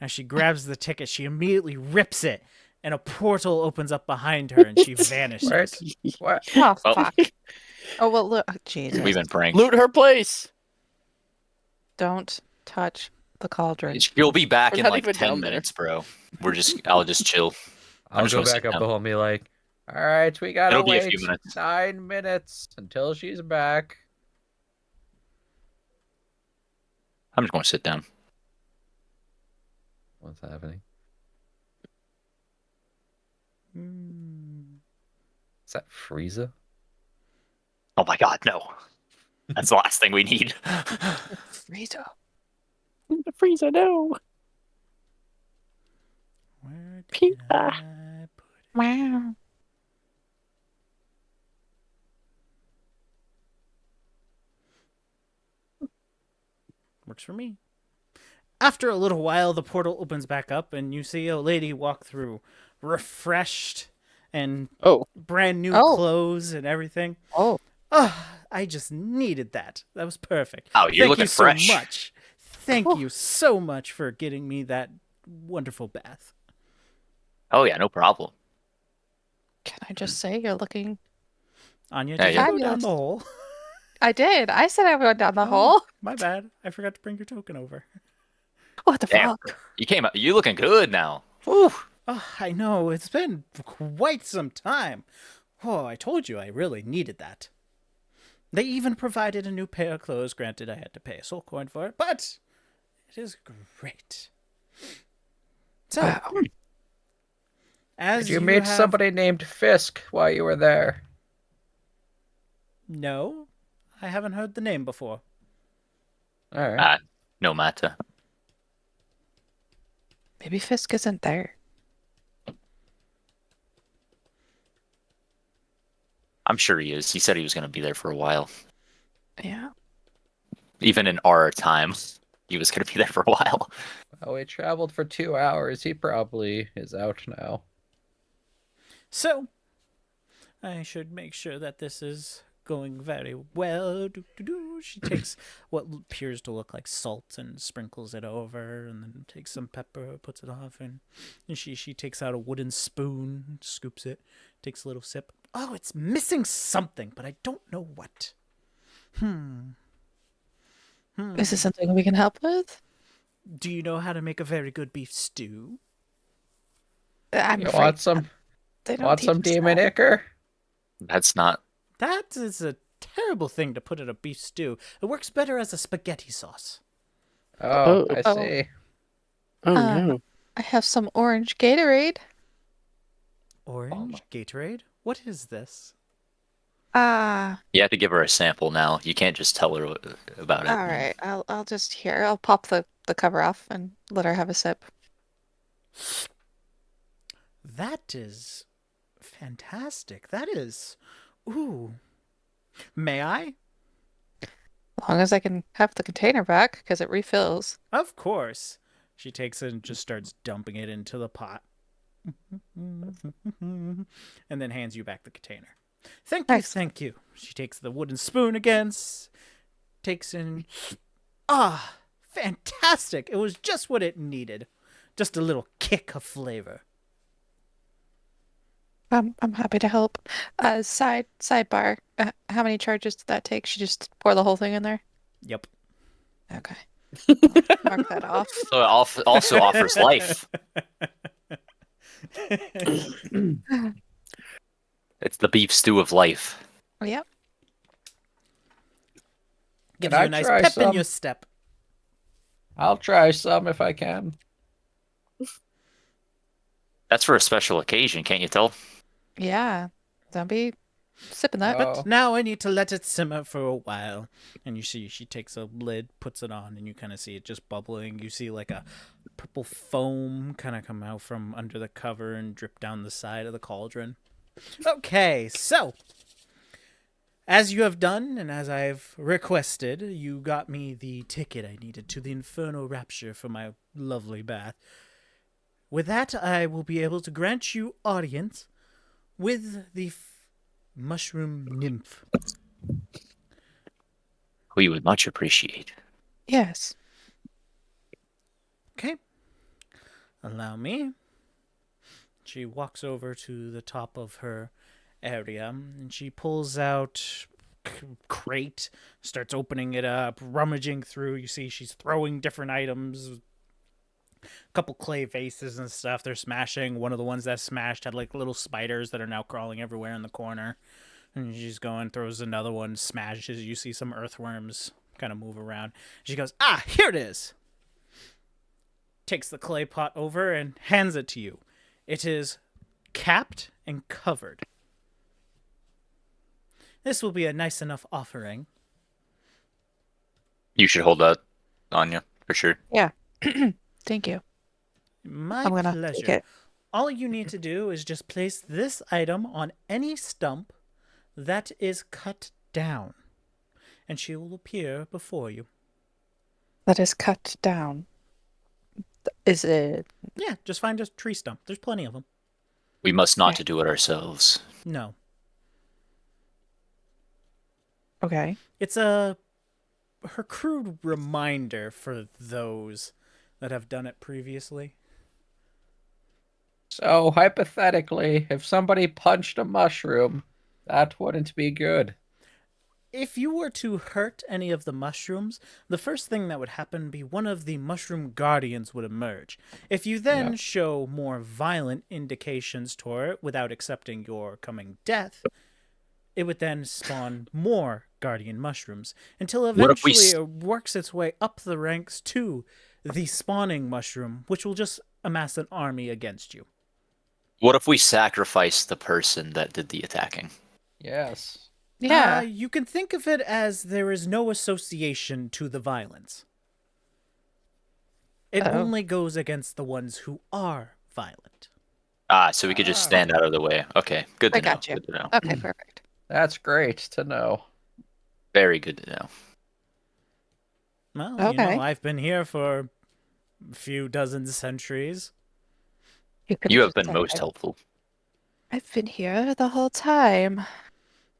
As she grabs the ticket, she immediately rips it, and a portal opens up behind her, and she vanishes. What? Oh, Oh. fuck. Oh, well, look. Jesus. We've been pranked. Loot her place. Don't touch the cauldron. You'll be back We're in not like even 10 down there. minutes, bro. I'll just chill. I'll just go gonna sit back up down. the hole and be like, all right, we gotta It'll be a wait few minutes. 9 minutes until she's back. I'm just going to sit down. What's happening? Is that Frieza? Oh my god, no. That's the last thing we need. Frito. The freezer, no. Where did Pizza. I put it? Wow. Works for me. After a little while, the portal opens back up, and you see a lady walk through, refreshed and Oh. brand new Oh. clothes and everything. Oh. Oh, I just needed that. That was perfect. Oh, you're Thank looking you so fresh. much. Thank you so much for getting me that wonderful bath. Oh yeah, no problem. Can I just say you're looking... Anya, Yeah, did yeah. you go down Fabulous. the hole? I did. I said I went down the Oh. hole. My bad. I forgot to bring your token over. What the Damn. fuck? You looking good now. Whew. Oh, I know. It's been quite some time. Oh, I told you I really needed that. They even provided a new pair of clothes. Granted, I had to pay a soul coin for it, but it is great. So, Wow. as Did you meet have... somebody named Fisk while you were there? No, I haven't heard the name before. All right. No matter. Maybe Fisk isn't there. I'm sure he is. He said he was going to be there for a while. Yeah. Even in our time, he was going to be there for a while. Well, we traveled for 2 hours. He probably is out now. So, I should make sure that this is going very well. She takes what appears to look like salt and sprinkles it over, and then takes some pepper, puts it off, and she takes out a wooden spoon, scoops it, takes a little sip. Oh, it's missing something, but I don't know what. Is this something we can help with? Do you know how to make a very good beef stew? I'm You afraid want some? they don't Want teach some us demon that. ichor? That's not. That is a terrible thing to put in a beef stew. It works better as a spaghetti sauce. Oh, Oh. I Oh. see. Oh Um, no. I have some orange Gatorade. Orange Gatorade? What is this? You have to give her a sample now. You can't just tell her about it. All right. I'll just here. I'll pop the cover off and let her have a sip. That is fantastic. That is... Ooh. May I? As long as I can have the container back, because it refills. Of course. She takes it and just starts dumping it into the pot. And then hands you back the container. Thank you, Excellent. thank you. She takes the wooden spoon again, takes in... Ah, fantastic. It was just what it needed. Just a little kick of flavor. I'm happy to help. Sidebar. How many charges did that take? She just pour the whole thing in there? Yep. Okay. Mark that off. So it also offers life. It's the beef stew of life. Yep. Gives Can you I a nice try pep in some? your step. I'll try some if I can. That's for a special occasion, can't you tell? Yeah. Don't be sipping that. But now I need to let it simmer for a while. And you see she takes a lid, puts it on, and you kind of see it just bubbling. You see like a purple foam kind of come out from under the cover and drip down the side of the cauldron. Okay, so as you have done and as I've requested, you got me the ticket I needed to the infernal rapture for my lovely bath. With that, I will be able to grant you audience with the mushroom nymph. We would much appreciate. Yes. Okay. Allow me. She walks over to the top of her area and she pulls out crate, starts opening it up, rummaging through. You see she's throwing different items, a couple clay vases and stuff they're smashing. One of the ones that smashed had like little spiders that are now crawling everywhere in the corner. And she's going, throws another one, smashes. You see some earthworms kind of move around. She goes, here it is. Takes the clay pot over and hands it to you. It is capped and covered. This will be a nice enough offering. You should hold that on you, for sure. Yeah. Thank you. My I'm gonna take pleasure. it. All you need to do is just place this item on any stump that is cut down, and she will appear before you. That is cut down. Is it? Yeah, just find a tree stump. There's plenty of them. We must not Okay. to do it ourselves. No. Okay. It's her crude reminder for those that have done it previously. So, hypothetically, if somebody punched a mushroom, that wouldn't be good. If you were to hurt any of the mushrooms, the first thing that would happen be one of the mushroom guardians would emerge. If you then Yep. show more violent indications toward it without accepting your coming death, it would then spawn more guardian mushrooms until What if we eventually it works its way up the ranks to the spawning mushroom, which will just amass an army against you. What if we sacrifice the person that did the attacking? Yes. Yeah. You can think of it as there is no association to the violence. It Uh-oh. only goes against the ones who are violent. So we could just stand out of the way. Okay, good to I know. got you. Good to know. Okay, perfect. That's great to know. Very good to know. Well, Okay. I've been here for a few dozen centuries. could've You have just been said, most helpful. I've been here the whole time.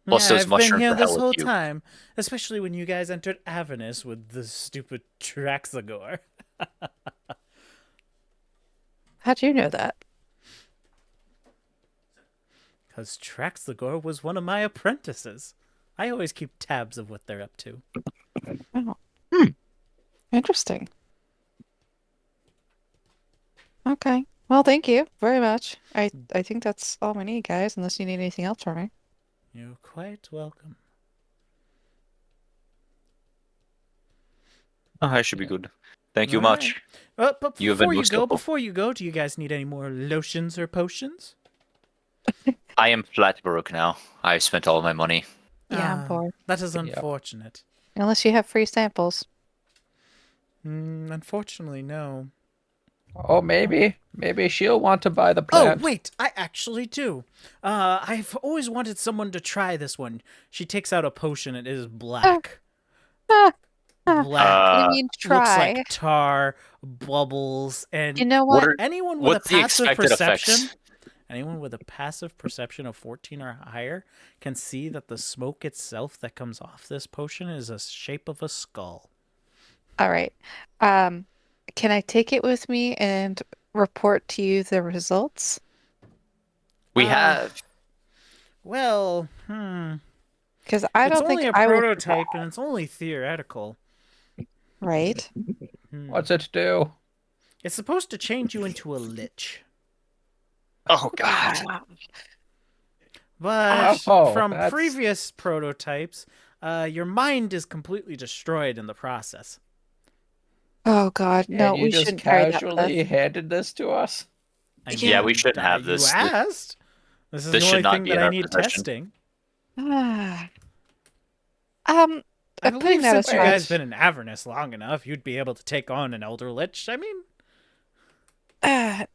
Plus, Yeah, those I've been mushrooms here are this hella whole cute. time, especially when you guys entered Avernus with the stupid Traxagore. How'd you know that? Because Traxagore was one of my apprentices. I always keep tabs of what they're up to. Oh. Interesting. Okay. Well, thank you very much. I think that's all we need, guys, unless you need anything else from me. You're quite welcome. Oh, I should be good. Thank you All much. right. But You have been most helpful. before you go, do you guys need any more lotions or potions? I am flat broke now. I've spent all my money. Yeah, I'm Ah, poor. That is Yep. unfortunate. Unless you have free samples. Unfortunately, no. Oh, maybe she'll want to buy the Oh, plant. wait, I actually do. I've always wanted someone to try this one. She takes out a potion. It is black. Ah, Black. you mean Looks try? like tar, bubbles, and You know What what? are anyone with a what's the passive expected perception, effects? anyone with a passive perception of 14 or higher can see that the smoke itself that comes off this potion is a shape of a skull. All right. Can I take it with me and report to you the results? We Uh, have. Well, Because I it's don't only think a I would. prototype and it's only theoretical. Right? What's it do? It's supposed to change you into a lich. Oh God. But Oh, from that's- previous prototypes, your mind is completely destroyed in the process. Oh God, no, And you we just shouldn't carry that with us. casually handed this to us? I Yeah, we shouldn't have this. You asked. This is This the should only not thing be that in I our need possession. testing. Ah. I Putting believe that since you aside, guys been in Avernus long enough, you'd be able to take on an Elder Lich. I mean,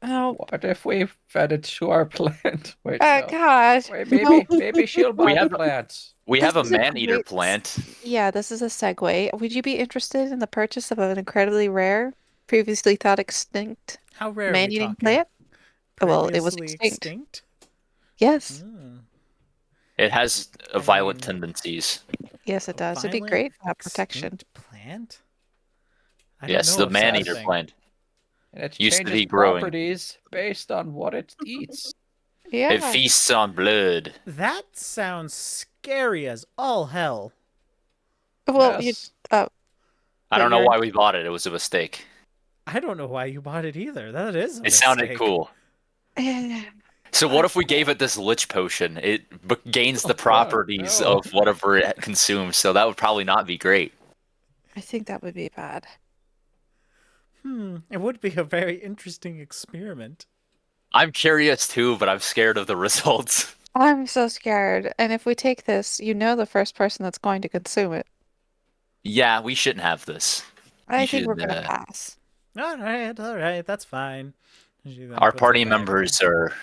no, What if we fed it to our plant? Wait, no. God, Wait, no. maybe she'll buy the have- plants. We have a This is a man-eater great plant. Yeah, this is a segue. Would you be interested in the purchase of an incredibly rare, previously thought extinct how rare are we man-eating talking? plant? Well, it was Previously extinct. extinct? Yes, Hmm. It has I violent mean, tendencies. yes, it a does. It'd be violent great to have protection. extinct plant? I don't Yes, know the of such a man-eater thing. plant And it used to changes be growing. properties based on what it eats. It Yeah. feasts on blood. That sounds scary as all hell. Well, Yes. I But don't know you're- why we bought it. It was a mistake. I don't know why you bought it either. That is a It sounded mistake. cool. Eh, So what if we gave it this lich potion? It gains the Oh, God, properties no. of whatever it consumes, so that would probably not be great. I think that would be bad. It would be a very interesting experiment. I'm curious too, but I'm scared of the results. I'm so scared. And if we take this, you know the first person that's going to consume it. Yeah, we shouldn't have this. I You think we're should, gonna pass. All right, that's fine. She then Our puts it party back. members are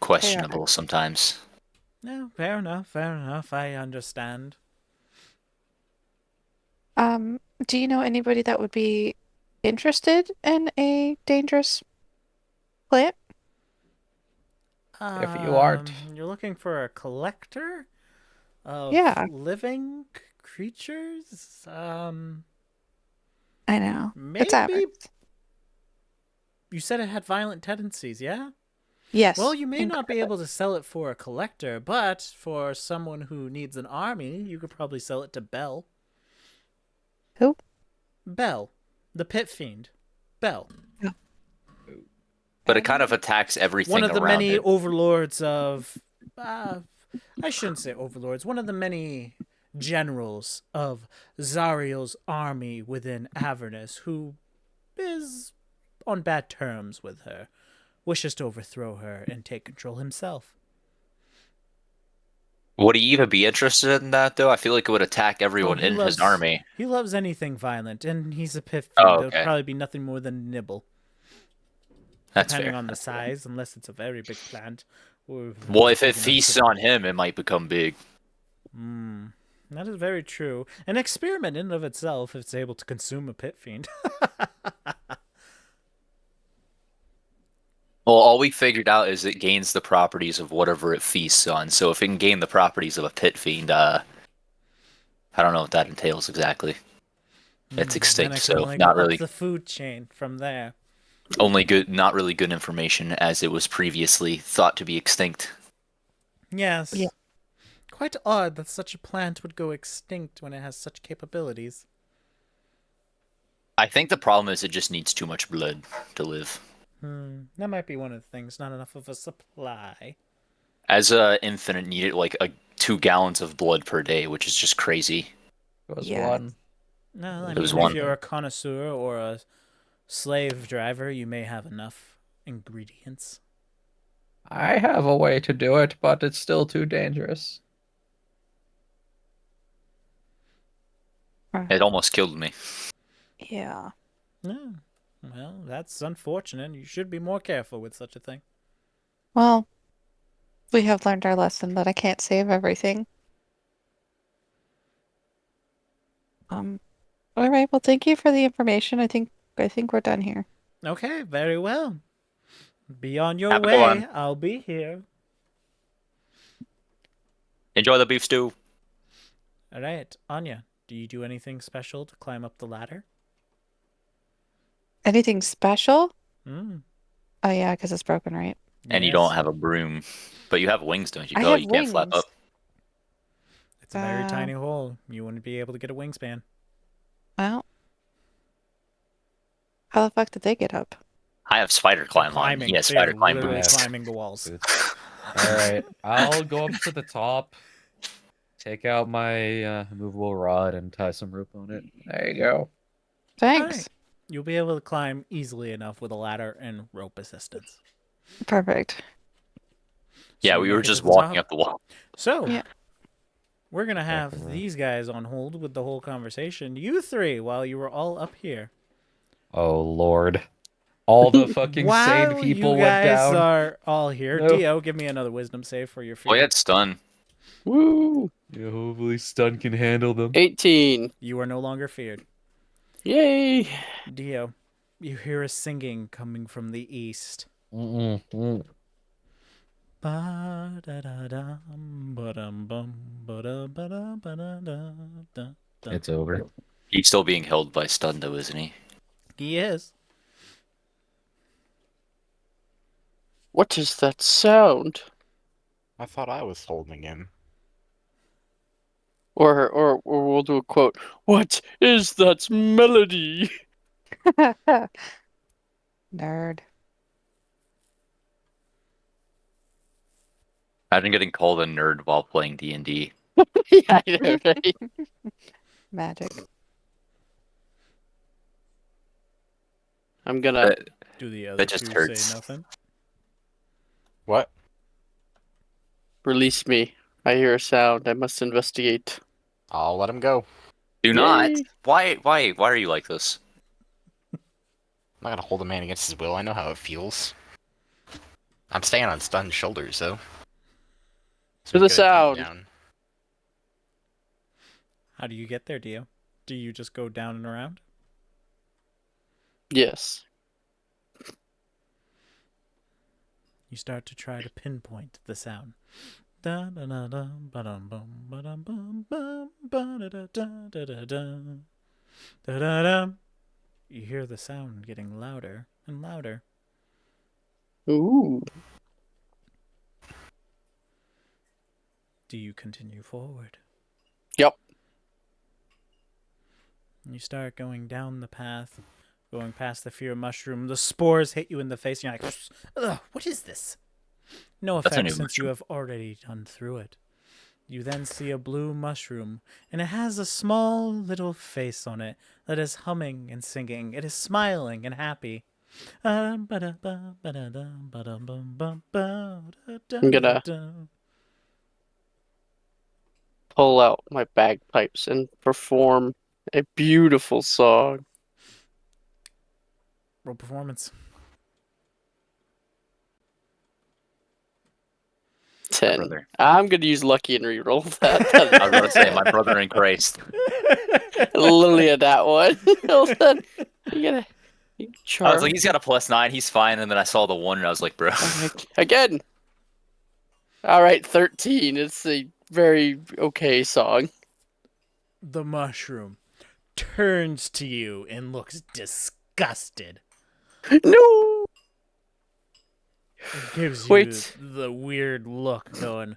questionable sometimes. No, fair enough, I understand. Do you know anybody that would be interested in a dangerous plant? If you aren't. You're looking for a collector of Yeah. living creatures? I know. It's Maybe. Avernus. You said it had violent tendencies, yeah? Yes. Well, you may not be incredible. able to sell it for a collector, but for someone who needs an army, you could probably sell it to Bell. Who? Bell. The pit fiend. Bell. But it kind of attacks everything One of the around many it. overlords of... I shouldn't say overlords. One of the many generals of Zariel's army within Avernus, who is on bad terms with her, wishes to overthrow her and take control himself. Would he even be interested in that, though? I feel like it would attack everyone he in loves- his army. He loves anything violent, and he's a pit Oh, fiend. okay. It'll probably be nothing more than a nibble, That's depending fair. on the size, unless it's a very big plant. Or Well, if big it enough feasts to- on him, it might become big. That is very true. An experiment in and of itself, if it's able to consume a pit fiend. Well, all we figured out is it gains the properties of whatever it feasts on. So if it can gain the properties of a pit fiend, I don't know what that entails exactly. It's Then extinct, I can so only not go really up the food chain from there. only good, not really good information as it was previously thought to be extinct. Yes. Yeah. Quite odd that such a plant would go extinct when it has such capabilities. I think the problem is it just needs too much blood to live. That might be one of the things. Not enough of a supply. As a infinite needed like 2 gallons of blood per day, which is just crazy. It was Yeah. one. No, I It was mean, one. if you're a connoisseur or a slave driver, you may have enough ingredients. I have a way to do it, but it's still too dangerous. It almost killed me. Yeah. No. Well, that's unfortunate. You should be more careful with such a thing. Well, we have learned our lesson that I can't save everything. All right. Well, thank you for the information. I think we're done here. Okay, very well. Be on your Have a good way. one. I'll be here. Enjoy the beef stew. All right, Anya, do you do anything special to climb up the ladder? Anything special? Mm. Oh yeah, because it's broken, right? And you Yes. don't have a broom. But you have wings, don't you? I Oh, have you can't flap wings. up. It's a very tiny hole. You wouldn't be able to get a wingspan. Well, how the fuck did they get up? I have spider climb on. Climbing. He has They're spider climb literally boots. climbing the walls. All right, I'll go up to the top, take out my movable rod, and tie some rope on it. There you go. Thanks. Alright. You'll be able to climb easily enough with a ladder and rope assistance. Perfect. Yeah, So we you were make it just to the walking top. up the wall. So, Yeah. We're gonna have Definitely. these guys on hold with the whole conversation. You three, while you were all up here. Oh Lord. All the fucking sane While you people went guys down. are all here, No. Dio, give me another wisdom save for your Oh, fear. yeah, it's done. Woo! Yeah, hopefully Stun can handle them. 18. You are no longer feared. Yay! Dio, you hear a singing coming from the east. Mm-mm. Ba-da-da-dum, ba-dum-bum, ba-da-ba-da, ba-da-da-da-da. It's over. He's still being held by stun, though, isn't he? He is. What is that sound? I thought I was holding him. Or we'll do a quote. What is that melody? Nerd. Imagine getting called a nerd while playing D&D. Yeah, I know, right? Magic. I'm gonna Do the other That just two hurts. say nothing? What? release me. I hear a sound. I must investigate. I'll let him go. Do not. Yay. Why are you like this? I'm not gonna hold a man against his will. I know how it feels. I'm staying on stunned shoulders, though. So To he's the gonna jump sound. down. How do you get there, Dio? Do you just go down and around? Yes. You start to try to pinpoint the sound. Da da da da ba dum bum ba dum bum bum ba da da da da da da da da da. You hear the sound getting louder and louder. Ooh. Do you continue forward? Yep. You start going down the path, going past the fear mushroom. The spores hit you in the face, and you're like, ugh, what is this? No That's a effect new since you mushroom. have already done through it. You then see a blue mushroom, and it has a small little face on it that is humming and singing. It is smiling and happy. I'm gonna pull out my bagpipes and perform a beautiful song. Roll performance. 10. brother. I'm gonna use lucky and reroll that. I was gonna say, my brother in Christ. Literally at that one. Hold on. You gotta I was charm. like, he's got a +9, he's fine, and then I saw the 1, and I was like, bro. Again. All right, 13. It's a very okay song. The mushroom turns to you and looks disgusted. No. It gives you Wait. the weird look, going,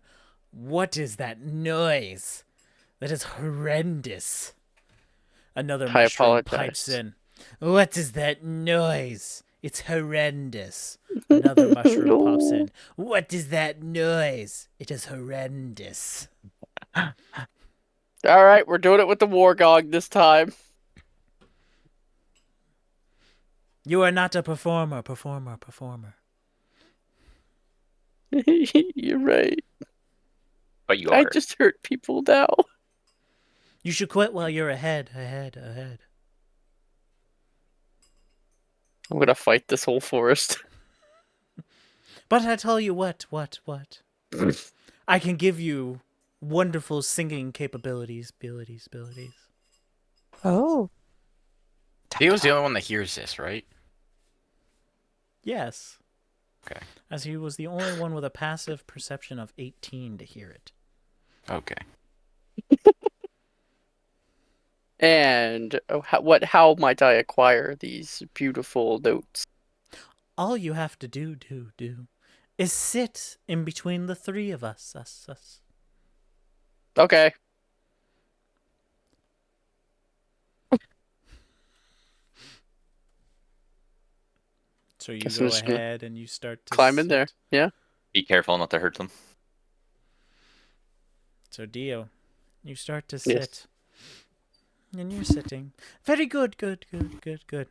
what is that noise? That is horrendous. Another I mushroom apologize. pipes in. What is that noise? It's horrendous. Another mushroom No. pops in. What is that noise? It is horrendous. All right, we're doing it with the Wargog this time. You are not a performer. You're right. But you I are. just hurt people now. You should quit while you're ahead. I'm gonna fight this whole forest. But I tell you what. I can give you wonderful singing capabilities. Oh. Dio's the only one that hears this, right? Yes. Okay. As he was the only one with a passive perception of 18 to hear it. Okay. And how might I acquire these beautiful notes? All you have to do is sit in between the three of us. Okay. So you Guess go I'm just gonna ahead and you start to climb in sit. there. Yeah. Be careful not to hurt them. So Dio, you start to Yes. sit. And you're sitting. Very good.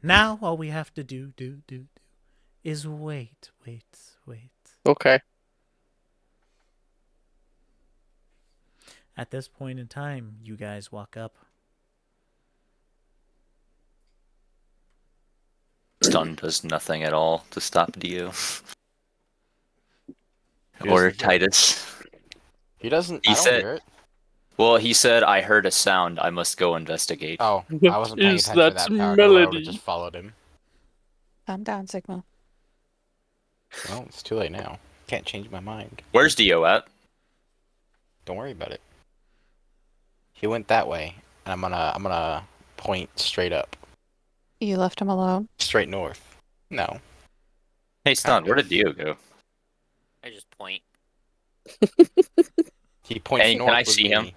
Now all we have to do is wait. Okay. At this point in time, you guys walk up. Stun does nothing at all to stop Dio He or doesn't hear it. Titus. He doesn't. He I don't said- hear it. Well, he said, "I heard a sound. I must go investigate." Oh, I What wasn't paying is attention to that that part. Or I would melody? have just followed him. Calm down, Sigma. Well, it's too late now. Can't change my mind. Where's Dio at? Don't worry about it. He went that way, and I'm gonna point straight up, You left him alone? straight north. No. Hey, Stun, where did Dio go? I just point. He points Hey, north. can I with see him? me.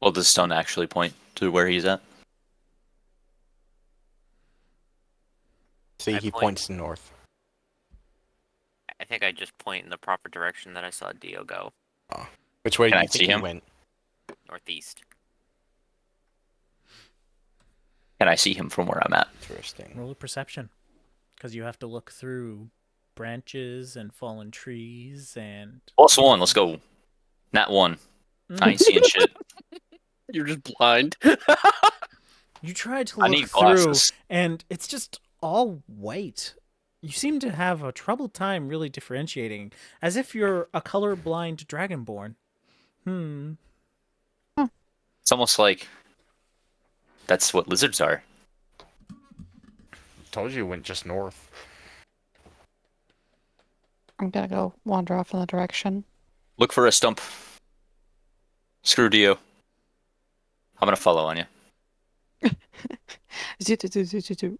Well, does Stun actually point to where he's at? See, I he point. points north. I think I just point in the proper direction that I saw Dio go. Which way Can do I you think see he him? went? Northeast. Can I see him from where I'm at? Interesting. Roll a perception. Because you have to look through branches and fallen trees and... +1, let's go. Nat 1. I ain't seeing shit. You're just blind. You tried to I look need through, glasses. and it's just all white. You seem to have a troubled time really differentiating, as if you're a colorblind dragonborn. It's almost like that's what lizards are. Told you it went just north. I'm gonna go wander off in the direction. Look for a stump. Screw Dio. I'm gonna follow on you. You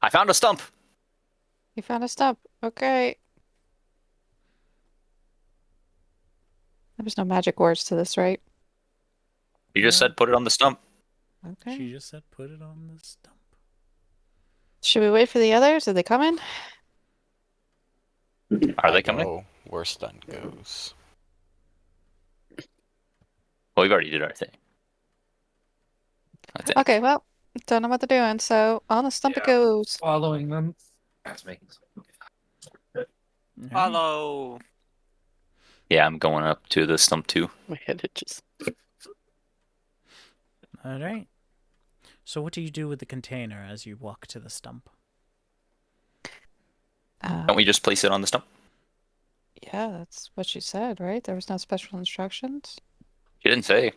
I found a stump. found a stump. Okay. There's no magic words to this, right? You just No. said put it on the stump. Okay. She just said put it on the stump. Should we wait for the others? Are they coming? Are they coming? Go where stun goes. Well, we've already did our thing. I think. Okay, well, don't know what they're doing, so on the stump it goes. Following them. That's making Follow. Yeah, I'm going up to the stump too. My head itches. All right. So what do you do with the container as you walk to the stump? Don't we just place it on the stump? Yeah, that's what she said, right? There was no special instructions. She didn't say.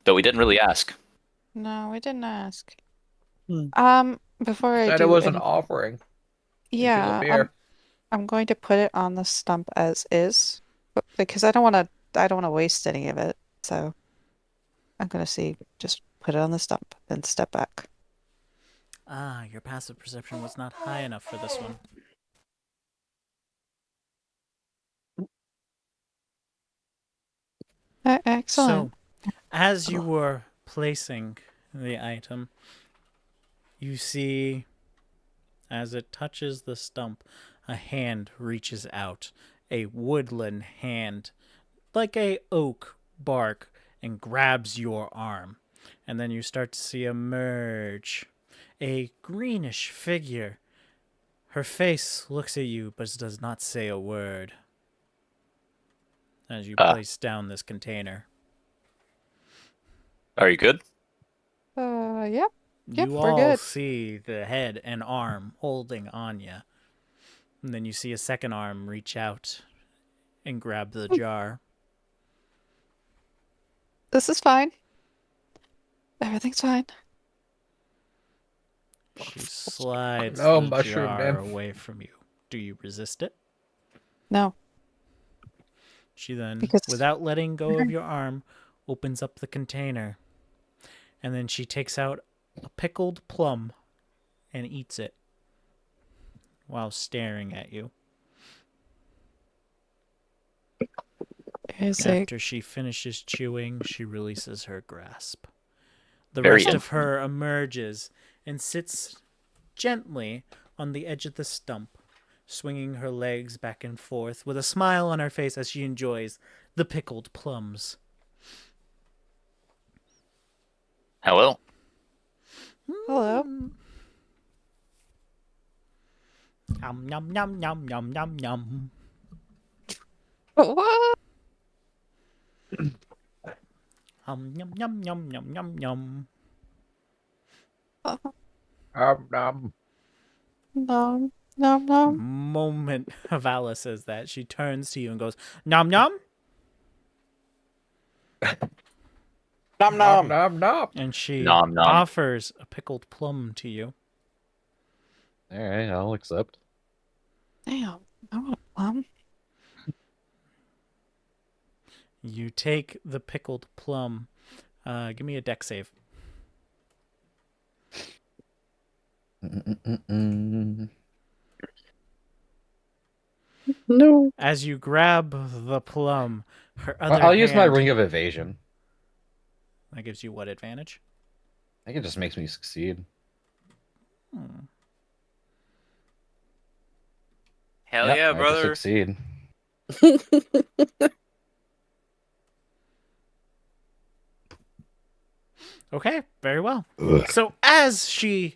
Though we didn't really ask. No, we didn't ask. Hmm. Before I Said do it was an any- offering. yeah, I'm going to put it on the stump as is, because I don't want to waste any of it. So I'm gonna just put it on the stump and step back. Ah, your passive perception was not high enough for this one. Excellent. So, as you were placing the item, you see, as it touches the stump, a hand reaches out, a woodland hand, like a oak bark, and grabs your arm. And then you start to see emerge a greenish figure. Her face looks at you, but does not say a word as you place down this container. Are you good? Yep. Yep, You we're all good. see the head and arm holding Anya. And then you see a second arm reach out and grab the jar. This is fine. Everything's fine. She slides No, the mushroom jar nymph. away from you. Do you resist it? No. She then, Because- without letting go of your arm, opens up the container. And then she takes out a pickled plum and eats it while staring at you. After she finishes chewing, she releases her grasp. The Very rest of her emerges and sits gently on the edge of the stump, swinging her legs back and forth with a smile on her face as she enjoys the pickled plums. Hello. Hello. Yum, yum, yum, yum, yum, yum, yum. What? Yum yum yum yum yum yum. Nom. No, no, no. Moment Vala says that, she turns to you and goes, "Nom nom," Nom Nom nom. nom nom. and she Nom nom. offers a pickled plum to you. All right, I'll accept. Damn, I want a plum. You take the pickled plum. Give me a deck save. No. As you grab the plum, her other I'll use my hand- ring of evasion. That gives you what advantage? I think it just makes me succeed. Hell Yep, yeah, I just brother. succeed. Okay, very well. So as you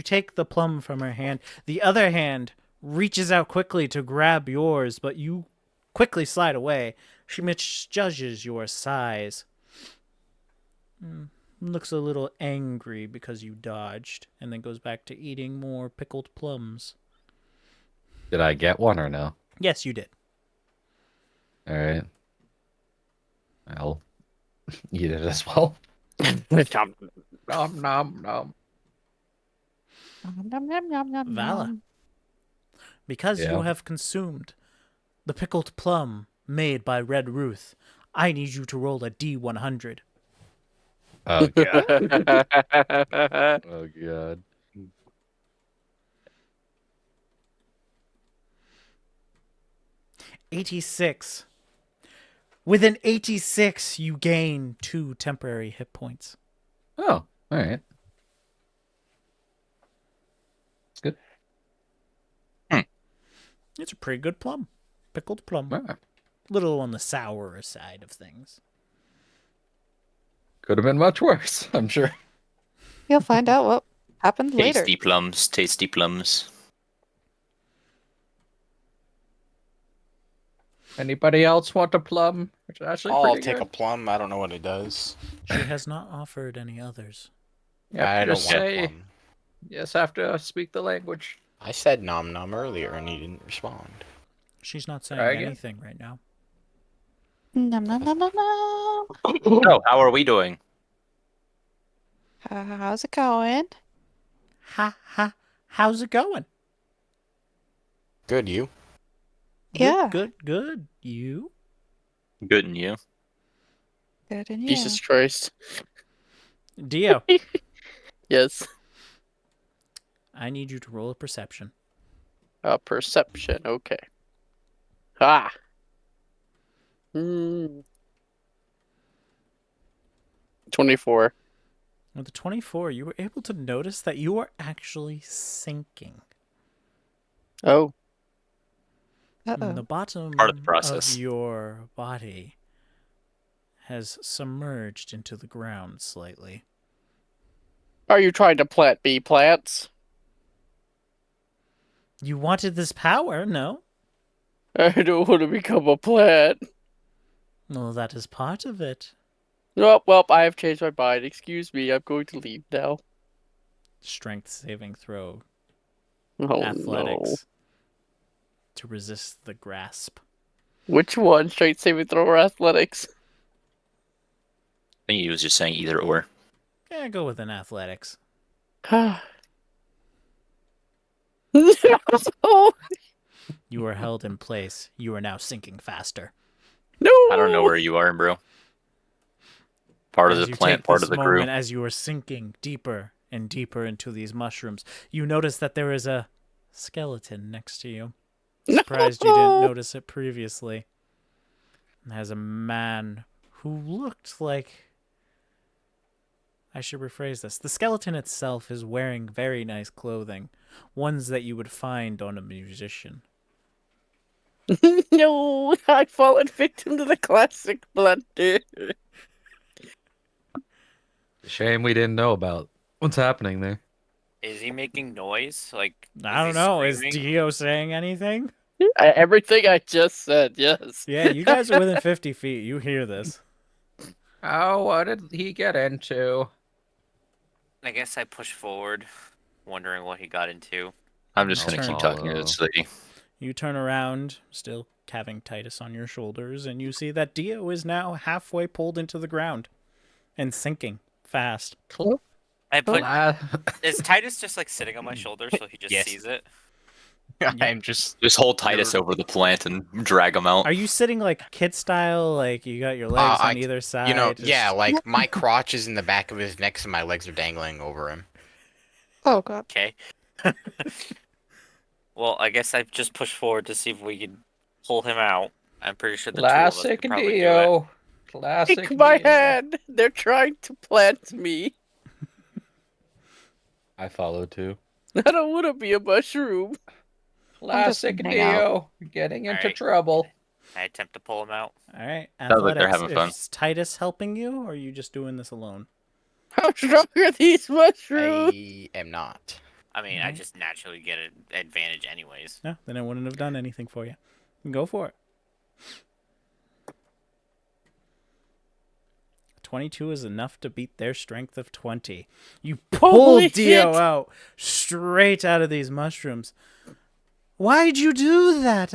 take the plum from her hand, the other hand reaches out quickly to grab yours, but you quickly slide away. She misjudges your size. Looks a little angry because you dodged, and then goes back to eating more pickled plums. Did I get one or no? Yes, you did. All right. I'll eat it as well. Nom, Nom nom nom. Nom, nom, nom, nom, nom, Vala. nom. Because you Yeah. have consumed the pickled plum made by Red Ruth, I need you to roll a D100. Oh god. nom. Oh god. 86. With an 86, you gain 2 temporary hit points. Oh, all right. It's good. It's a pretty good plum. Pickled plum. Ah, Little on the sour side of things. could have been much worse, I'm sure. You'll find out what happened later. Tasty plums. Tasty plums. Anybody else want a plum? It's actually I'll pretty take a good. plum. I don't know what it does. She has not offered any others. You have I to don't just want a say, plum. you just have to speak the language. I said nom nom earlier and he didn't respond. She's not saying Try again. anything right now. Nom, nom, nom, nom, nom. So, how are we doing? How's it going? Ha ha. How's it going? Good, you? Yeah. Good. You? Good and you? Good and you. Jesus Christ. Dio, Yes. I need you to roll a perception. Perception. Okay. Ah. Hmm. 24. With the 24, you were able to notice that you are actually sinking. Oh. The Uh-oh. bottom Part of the process. of your body has submerged into the ground slightly. Are you trying to plant bee plants? You wanted this power, no? I don't want to become a plant. Well, that is part of it. Oh, well, I have changed my mind. Excuse me, I'm going to leave now. Strength saving throw. Oh, Athletics. To resist the grasp. no. Which one? Straight saving throw or athletics? I think he was just saying either or. Yeah, go with an athletics. No. You are held in place. You are now sinking faster. No. I don't know where you are, bro. Part of As the you plant, take part this of the moment, crew. as you are sinking deeper and deeper into these mushrooms, you notice that there is a skeleton next to you. Surprised you didn't notice it previously. It has a man who looked like... I should rephrase this. The skeleton itself is wearing very nice clothing. Ones that you would find on a musician. No, I've fallen victim to the classic blunder. Shame we didn't know about what's happening there. Is he making noise? Like, I is don't he know. Is screaming? Dio saying anything? Everything I just said, yes. Yeah, you guys are within 50 feet. You hear this. Oh, what did he get into? I guess I push forward, wondering what he got into. I'm just I'll gonna turn. keep talking to this lady. You turn around, still having Titus on your shoulders, and you see that Dio is now halfway pulled into the ground and sinking fast. I put. La- Is Titus just like sitting on my shoulder so he just Yes. sees it? I'm just Just hold Titus over the plant and drag him out. Are you sitting like kid style? Like you got your legs on either side? you know, just- yeah, like my crotch is in the back of his neck, and my legs are dangling over him. Oh god. Okay. Well, I guess I just push forward to see if we can pull him out. I'm pretty sure the two of us Classic could probably do it. Dio. Classic Take my Dio. hand. They're trying to plant me. I followed too. I don't want to be a mushroom. Classic gonna hang out. Dio. Getting into Alright. trouble. I attempt to pull him out. All right, Sounds like they're athletics. having fun. Is Titus helping you, or are you just doing this alone? How strong are these mushrooms? I am not. I mean, I just naturally get an advantage anyways. No, then I wouldn't have done anything for you. Go for it. 22 is enough to beat their strength of 20. You pull Holy Dio shit! out straight out of these mushrooms. Why'd you do that?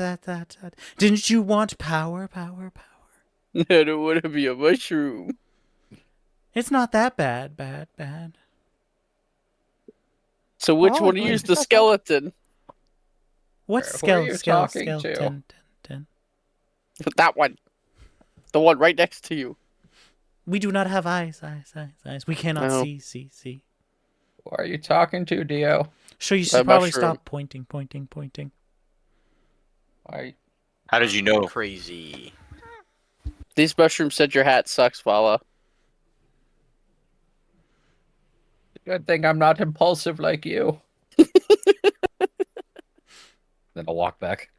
Didn't you want power? I don't want to be a mushroom. It's not that bad. So which Oh, one I used the thought that- skeleton? What Who are you talking to? skeleton? That one. The one right next to you. We do not have eyes. We cannot No. see. Who are you talking to, Dio? So you That should probably mushroom. stop pointing. Why? How did you know? Crazy. These mushrooms said your hat sucks, Vala. Good thing I'm not impulsive like you. Then I'll walk back.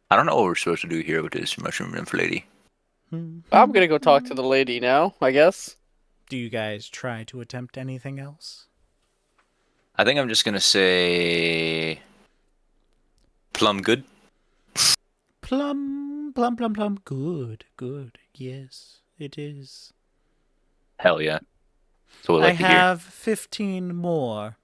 I don't know what we're supposed to do here with this mushroom nymph lady. I'm gonna go talk to the lady now, I guess. Do you guys try to attempt anything else? I think I'm just gonna say plum good. Plum. Good. Yes, it is. Hell yeah. So we I like to hear. have 15 more.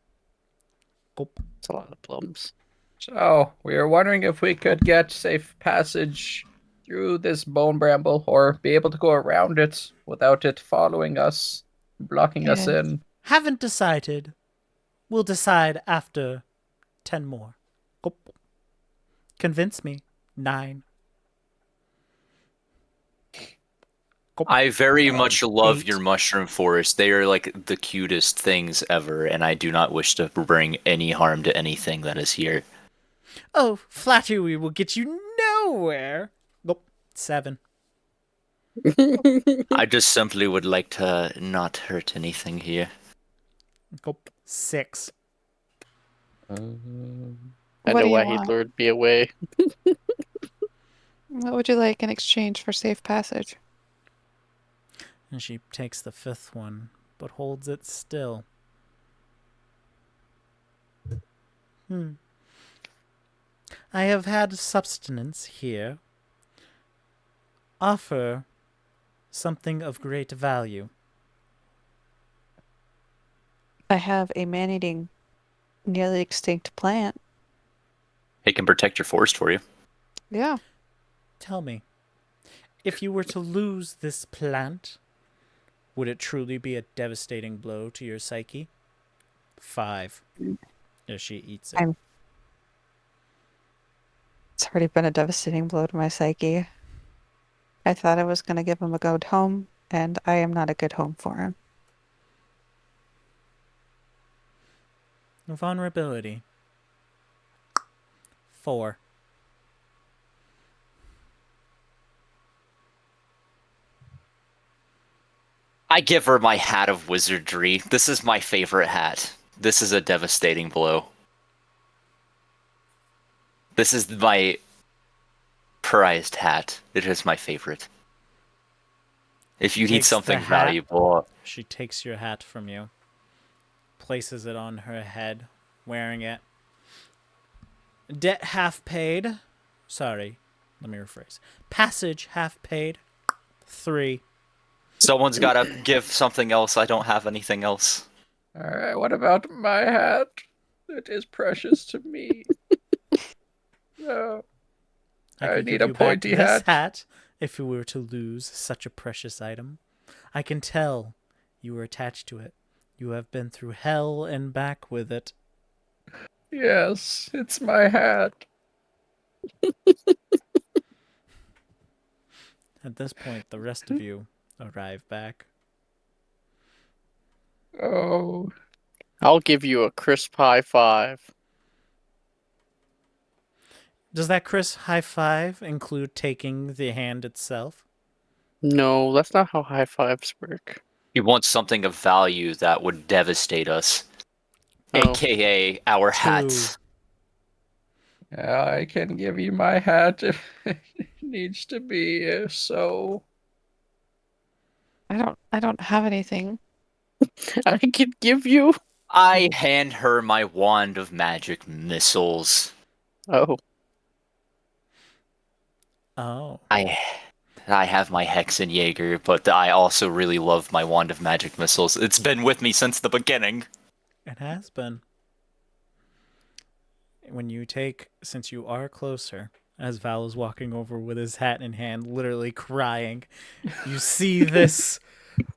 It's a lot of plums. So, we were wondering if we could get safe passage through this bone bramble or be able to go around it without it following us, blocking us Yes. in. Haven't decided. We'll decide after 10 more. Convince me. 9. I very much love 8. your mushroom forest. They are like the cutest things ever, and I do not wish to bring any harm to anything that is here. Oh, flattery will get you nowhere. 7. I just simply would like to not hurt anything here. 6. I What know do you why want? he lured me away. What would you like in exchange for safe passage? And she takes the 5th one, but holds it still. I have had substance here. Offer something of great value. I have a man-eating, nearly extinct plant. It can protect your forest for you. Yeah. Tell me, if you were to lose this plant, would it truly be a devastating blow to your psyche? 5. As she eats it. It's already been a devastating blow to my psyche. I thought I was going to give him a good home, and I am not a good home for him. Vulnerability. 4. I give her my hat of wizardry. This is my favorite hat. This is a devastating blow. This is my prized hat. It is my favorite. If you need Takes the something hat. valuable, She takes your hat from you, places it on her head, wearing it. Debt half paid. Sorry, let me rephrase. Passage half paid. 3. Someone's got to give something else. I don't have anything else. Alright, what about my hat? It is precious to me. No. I I could need give a you back pointy this hat. hat if you were to lose such a precious item. I can tell you were attached to it. You have been through hell and back with it. Yes, it's my hat. At this point, the rest of you arrive back. Oh. I'll give you a crisp high five. Does that Chris high five include taking the hand itself? No, that's not how high fives work. He wants something of value that would devastate us, Oh. aka our 2. hats. Yeah, I can give you my hat if it needs to be so. I don't have anything. I could give you. I hand her my wand of magic missiles. Oh. Oh. I have my Hexenjäger, but I also really love my wand of magic missiles. It's been with me since the beginning. It has been. When you take, since you are closer, as Val is walking over with his hat in hand, literally crying, you see this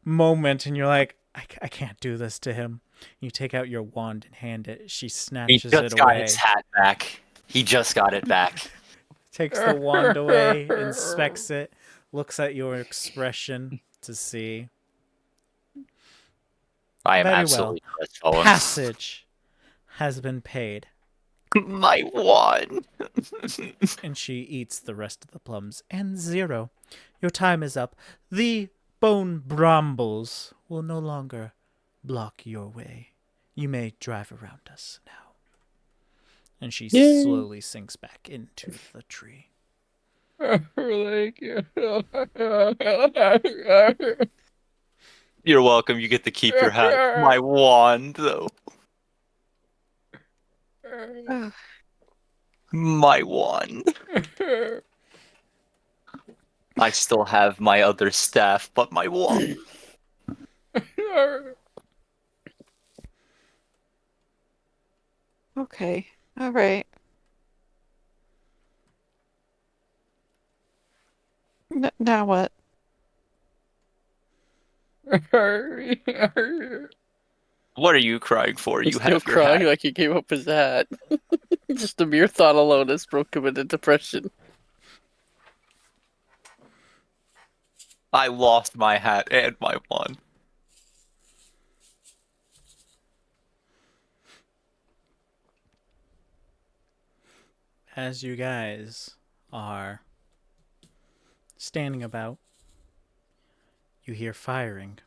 moment and you're like, I can't do this to him. You take out your wand and hand it. She He snatches just it got away. his hat back. He just got it back. Takes the wand away, inspects it, looks at your expression to see. I am Very absolutely well. crestfallen. Passage has been paid. My wand. And she eats the rest of the plums. And 0. Your time is up. The bone brambles will no longer block your way. You may drive around us now. And she Yay. slowly sinks back into the tree. Thank you. You're welcome. You get to keep your hat. My wand, though. Ugh. My wand. I still have my other staff, but my wand. Okay. All right. Now what? What are you crying for? He's You still have your crying hat. like he gave up his hat. Just the mere thought alone has broke him into depression. I lost my hat and my wand. As you guys are standing about, you hear firing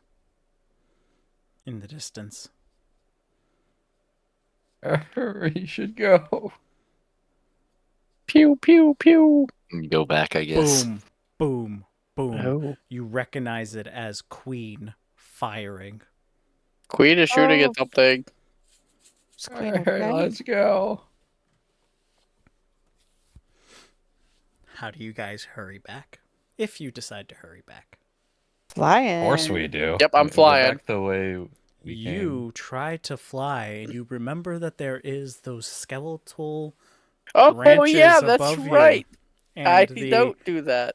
in the distance. We should go. Pew, pew, pew. Go back, I guess. Boom, boom, boom. Oh. You recognize it as Queen firing. Queen is shooting Oh. at something. Is Queen Alright, okay? let's go. How do you guys hurry back? If you decide to hurry back. Flying. Of course we do. Yep, I'm We go flying. back the way we You try to fly, and you remember that there is those skeletal Oh, branches yeah, that's above you, right. and I the don't do that.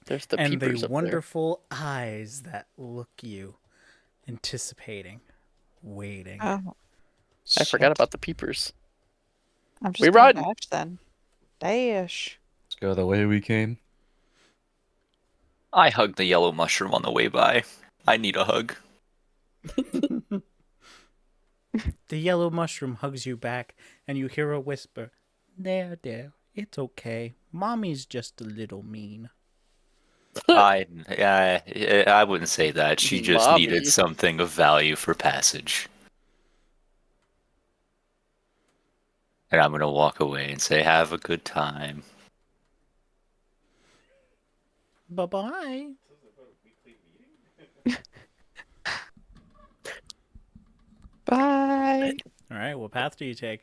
There's the and peepers the up there. wonderful eyes that look you, anticipating, waiting. Oh. I forgot Shit. about the peepers. I'm just We gonna run. dash then. Dash. Let's go the way we came. I hugged the yellow mushroom on the way by. I need a hug. The yellow mushroom hugs you back, and you hear a whisper, There, it's okay. Mommy's just a little mean. I wouldn't say that. She just Mommy. needed something of value for passage. And I'm gonna walk away and say, have a good time. Bye-bye. Bye. All right, what path do you take?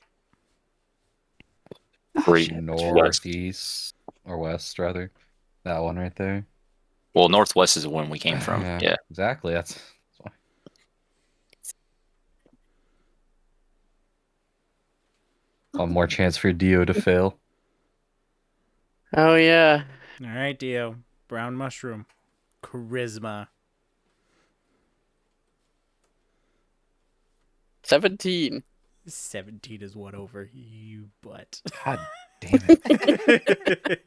Great. northeast or west, rather. That one right there. Well, northwest is the one we came from. Yeah. Exactly. That's why. One more chance for Dio to fail. Oh yeah. All right, Dio. Brown mushroom. Charisma. 17. 17 is one over you, butt. God damn it.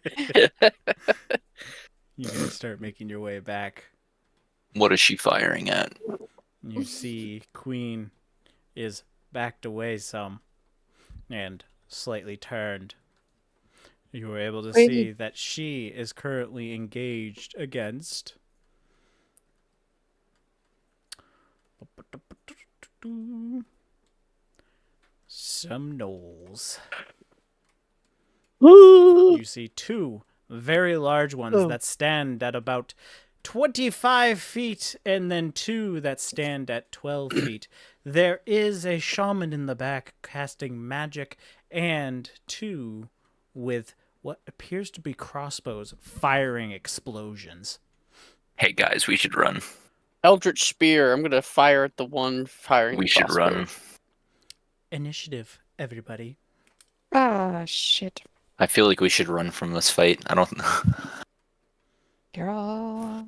You guys start making your way back. What is she firing at? You see Queen is backed away some and slightly turned. You were able to see that she is currently engaged against some gnolls. You see two very large ones that stand at about 25 feet and then two that stand at 12 feet. There is a shaman in the back casting magic and two with what appears to be crossbows firing explosions. Hey guys, we should run. Eldritch Spear. I'm gonna fire at the one firing. We should run. Initiative, everybody. Ah, shit. I feel like we should run from this fight. I don't. You're all...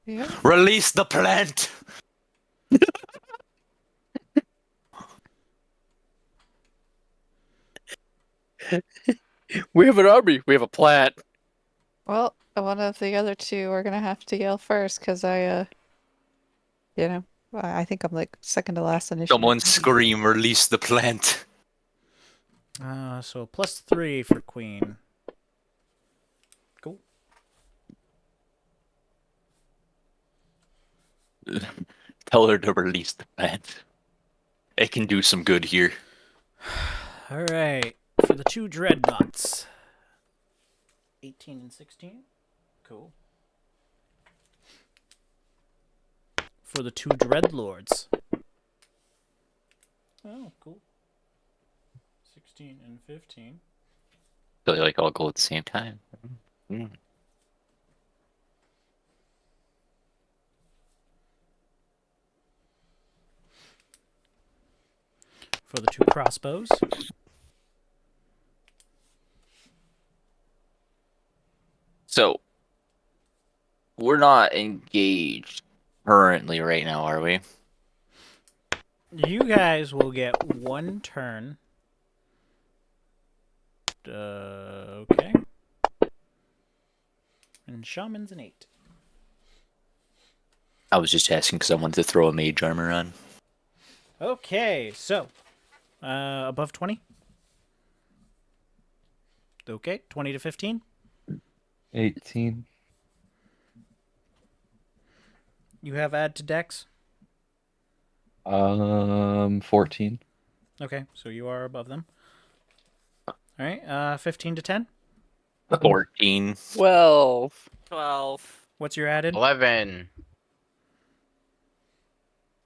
Yeah. Release the plant. We have an army. We have a plan. Well, one of the other two are gonna have to yell first, because I think I'm like second to last initiative. Someone scream, release the plant. So +3 for Queen. Cool. Tell her to release the plant. It can do some good here. All right, for the two dreadnoughts. 18 and 16. Cool. For the two dreadlords. Oh, cool. 16 and 15. So they like all go at the same time. Mm. For the two crossbows. So we're not engaged currently right now, are we? You guys will get one turn. Okay. And Shaman's an 8. I was just asking because I wanted to throw a mage armor on. Okay, so above 20. Okay, 20 to 15. 18. You have add to dex. 14. Okay, so you are above them. All right, 15 to 10. 14. 12. 12 What's your added? 11.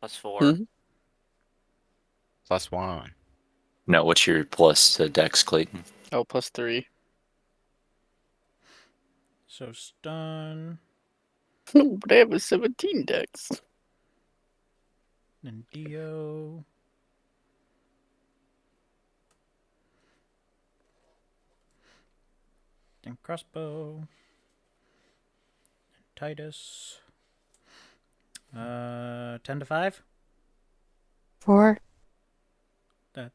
+4. Mhm. +1. No, what's your plus to dex, Clayton? Oh, +3. So stun But I have a 17 dex. and Dio. And crossbow. And Titus. 10 to 5. 4.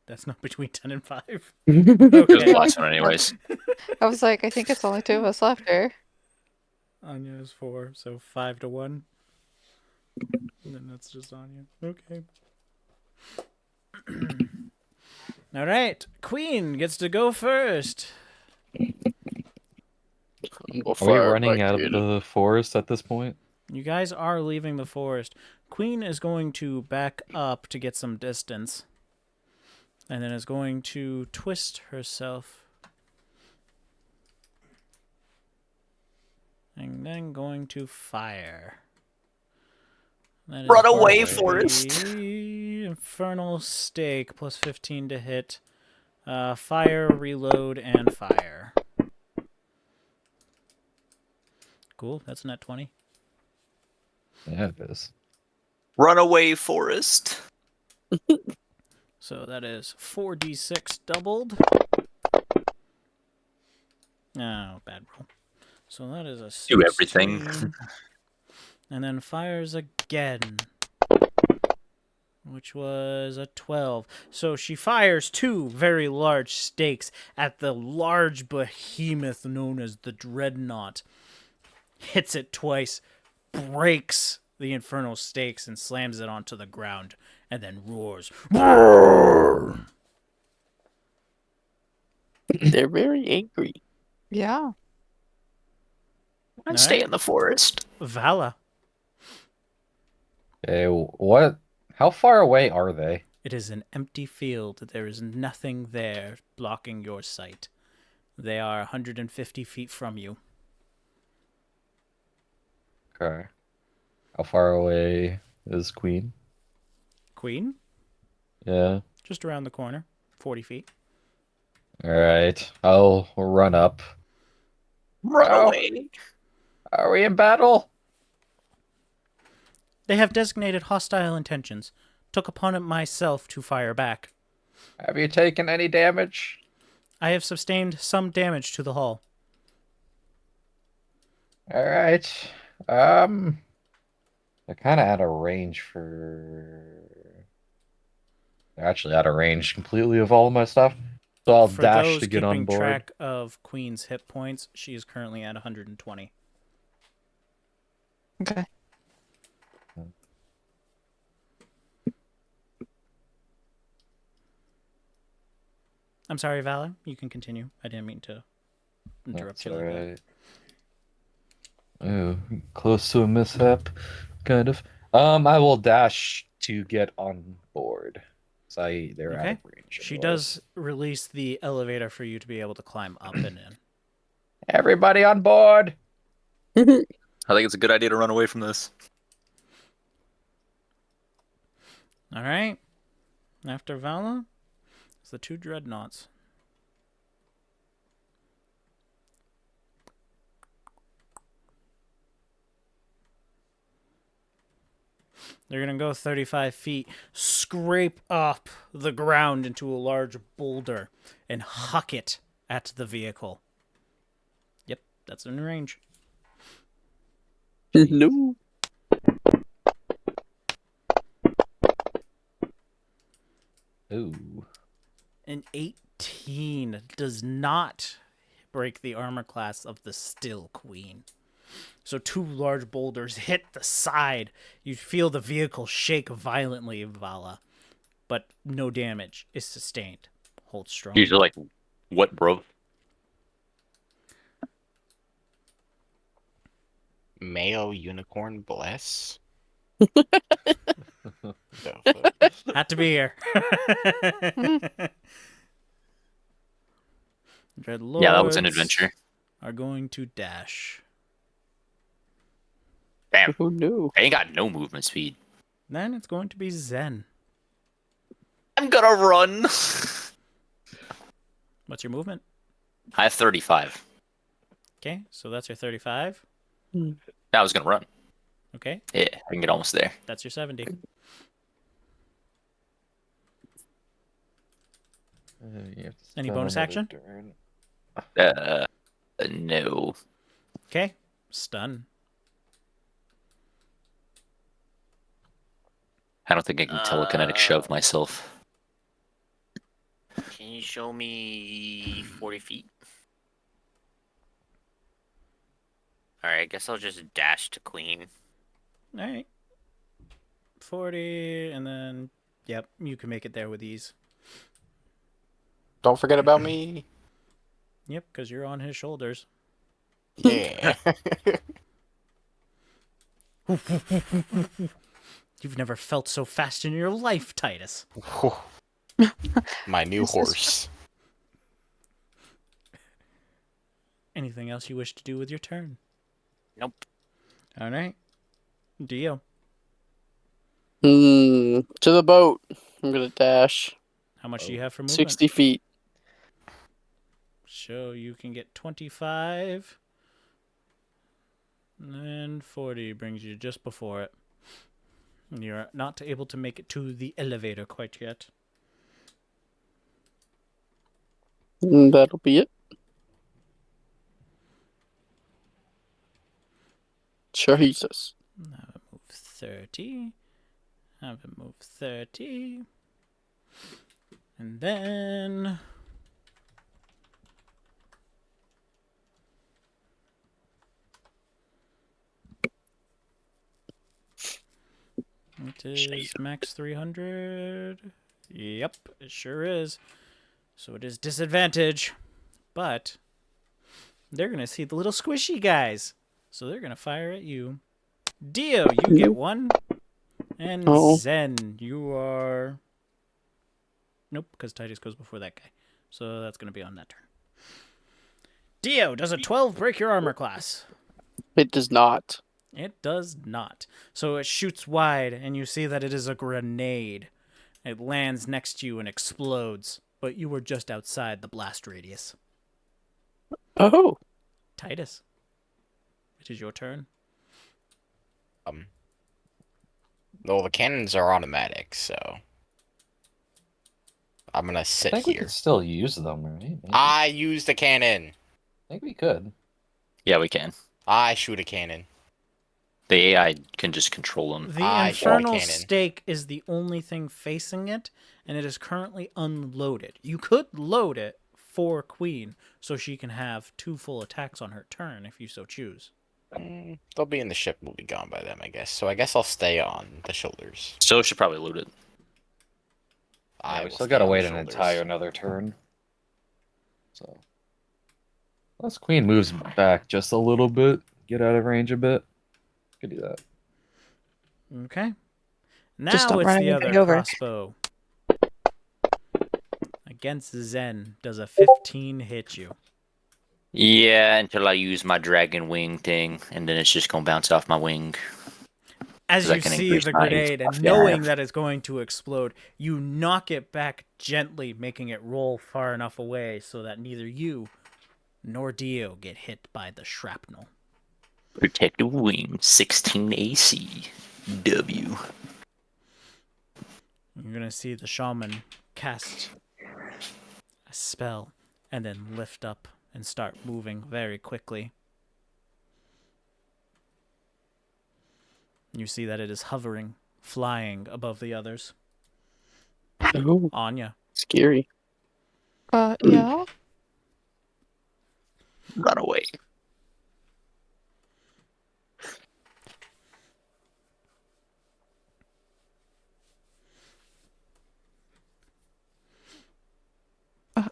That's not between 10 and 5. It was the Okay. last one, anyways. I was like, I think it's only 2 of us left here. Anya is 4, so 5 to 1. And then that's just Anya. Okay. All right, Queen gets to go first. Are we running out of the forest at this point? You guys are leaving the forest. Queen is going to back up to get some distance. And then is going to twist herself. And then going to fire. That is Run away, going to Forrest. be Infernal stake plus 15 to hit. Fire, reload, and fire. Cool, that's a net 20. Yeah, it is. Runaway forest. So that is 4d6 doubled. Oh, bad roll. So that is a 16. Do everything. And then fires again, which was a 12. So she fires 2 very large stakes at the large behemoth known as the Dreadnought. Hits it twice, breaks the infernal stakes, and slams it onto the ground, and then roars. They're very angry. Yeah. I stay in the forest. Vala. Okay, what? How far away are they? It is an empty field. There is nothing there blocking your sight. They are 150 feet from you. Okay. How far away is Queen? Queen? Yeah. Just around the corner. 40 feet. Alright. I'll run up. Run Oh. away. Are we in battle? They have designated hostile intentions. Took upon it myself to fire back. Have you taken any damage? I have sustained some damage to the hull. Alright. They're kind of out of range for... They're actually out of range completely of all of my stuff. So I'll For dash those to get on keeping board. track of Queen's hit points, she is currently at 120. Okay. I'm sorry, Vala. You can continue. I didn't mean to interrupt That's you like that. alright. Oh, close to a mishap, kind of. I will dash to get on board. So they're out Okay. of range. She otherwise. does release the elevator for you to be able to climb up and in. Everybody on board. I think it's a good idea to run away from this. All right. After Vala, it's the 2 dreadnoughts. They're going to go 35 feet, scrape up the ground into a large boulder, and huck it at the vehicle. Yep, that's in range. No. Ooh. An 18 does not break the armor class of the Still Queen. So 2 large boulders hit the side. You feel the vehicle shake violently, Vala, but no damage is sustained. Hold strong. Usually, like, what, bro? Mayo unicorn bless. Had to be here. Dreadlords Yeah, that was an adventure. are going to dash. Damn, Oh no. I ain't got no movement speed. Then it's going to be Zen. I'm gonna run. What's your movement? I have 35. Okay, so that's your 35. I was gonna run. Okay, Yeah, I can get almost there. that's your 70. You have to Any spend bonus another action? turn. No. Okay, stun. I don't think I can telekinetic shove myself. Can you show me 40 feet? Alright, I guess I'll just dash to Queen. All right. 40, and then, yep, you can make it there with ease. Don't forget about me. Yep, because you're on his shoulders. Yeah. You've never felt so fast in your life, Titus. My new This is- horse. Anything else you wish to do with your turn? Nope. All right. Dio. To the boat. I'm gonna dash How much do you have for movement? 60 feet. So you can get 25. And 40 brings you just before it. You're not able to make it to the elevator quite yet. That'll be it. Jesus. Have it move 30. Have it move 30. And then... It is max 300. Yep, it sure is. So it is disadvantage. But they're going to see the little squishy guys. So they're going to fire at you. Dio, you get 1. And Oh. Zen, you are... Nope, because Titus goes before that guy. So that's going to be on that turn. Dio, does a 12 break your armor class? It does not. It does not. So it shoots wide, and you see that it is a grenade. It lands next to you and explodes, but you were just outside the blast radius. Oh. Titus, it is your turn. Well, the cannons are automatic, so I'm gonna I sit think we here. could still use them, right? Maybe. I use the cannon. I think we could. Yeah, we can. I shoot a cannon. The AI can just control them. The I shoot a infernal cannon. stake is the only thing facing it, and it is currently unloaded. You could load it for Queen, so she can have 2 full attacks on her turn if you so choose. They'll be in the ship. Will be gone by then, I guess. So I guess I'll stay on the shoulders. Still should probably loot it. I We will still stay gotta on the wait an shoulders. entire another turn. So, unless Queen moves back just a little bit, get out of range a bit, could do that. Okay. Just Now don't it's run the anybody other over. crossbow. Against Zen, does a 15 hit you? Yeah, until I use my dragon wing thing, and then it's just gonna bounce off my wing. As 'Cause I you can see increase the my grenade, and stuff, knowing yeah. that it's going to explode, you knock it back gently, making it roll far enough away so that neither you nor Dio get hit by the shrapnel. Protective wing, 16 AC. W. You're going to see the shaman cast a spell and then lift up and start moving very quickly. You see that it is hovering, flying above the others. Oh. Anya. Scary. Yeah. Run away.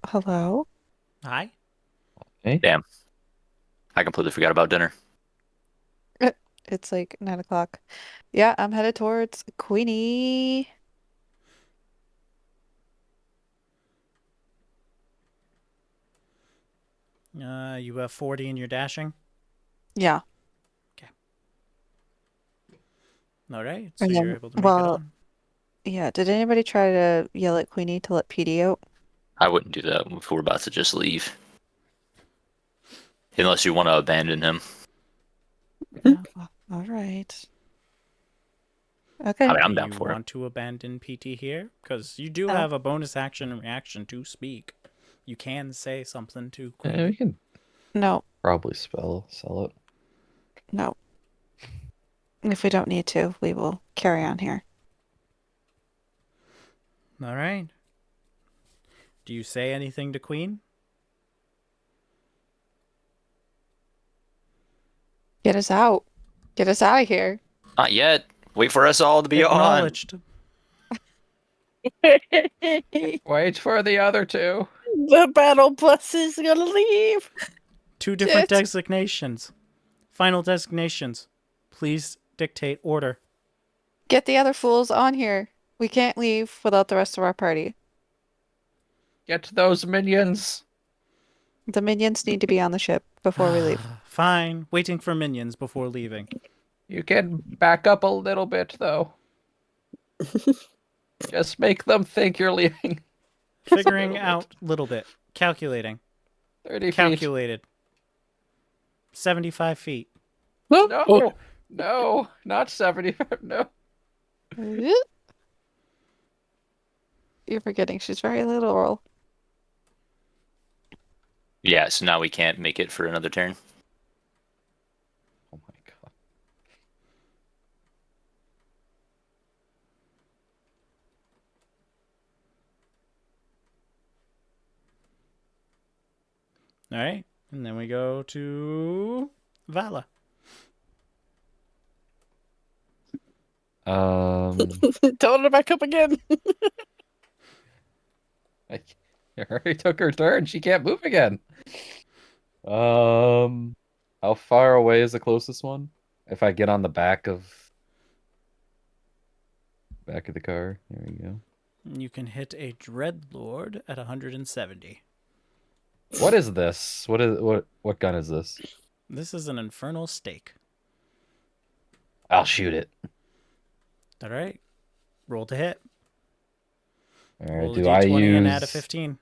Hello? Hi. Hey, Damn. I completely forgot about dinner. It's like 9 o'clock. Yeah, I'm headed towards Queenie. You have 40 in your dashing? Yeah. All right, so And you're then, able to make it well, on. yeah, did anybody try to yell at Queenie to let PD out? I wouldn't do that if we're about to just leave. Unless you want to abandon him. All right. Okay. I mean, I'm Do down you for it. want to abandon PT here? Because you do Oh. have a bonus action and reaction to speak. You can say something to Queen. we can No, probably sell it. no. If we don't need to, we will carry on here. All right. Do you say anything to Queen? Get us out. Get us out of here. Not yet. Wait for us all to be on. Acknowledged. Wait for the other two. The battle bus is gonna leave. 2 different Shit. designations. Final designations. Please dictate order. Get the other fools on here. We can't leave without the rest of our party. Get those minions. The minions need to be on the ship before we leave. Fine. Waiting for minions before leaving. You can back up a little bit, though. Just make them think you're leaving. Figuring out a little bit. Calculating. 30 feet. Calculated. 75 feet. No, no, not 70. No. You're forgetting she's very literal. Yeah, so now we can't make it for another turn. Oh my god. All right. And then we go to Vala. Tell her to back up again. I already took her turn. She can't move again. How far away is the closest one? If I get on the back of the car, there we go. You can hit a Dreadlord at 170. What is this? What gun is this? This is an infernal stake. I'll shoot it. All right. Roll to hit. All right, Roll a do I d20 use and add a 15.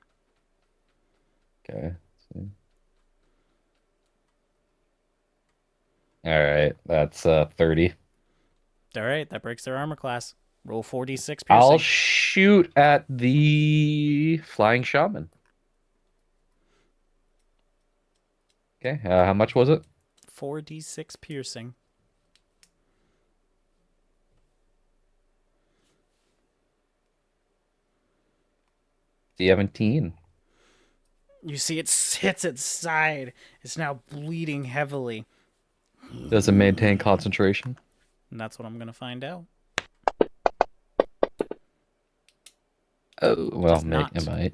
Okay. let's see. All right, that's 30. All right. That breaks their armor class. Roll 46 piercing. I'll shoot at the flying shaman. Okay, how much was it? 4d6 piercing. $17. You see it hits its side. It's now bleeding heavily. Does it maintain concentration? And that's what I'm going to find out. Oh, well, Does not. it might.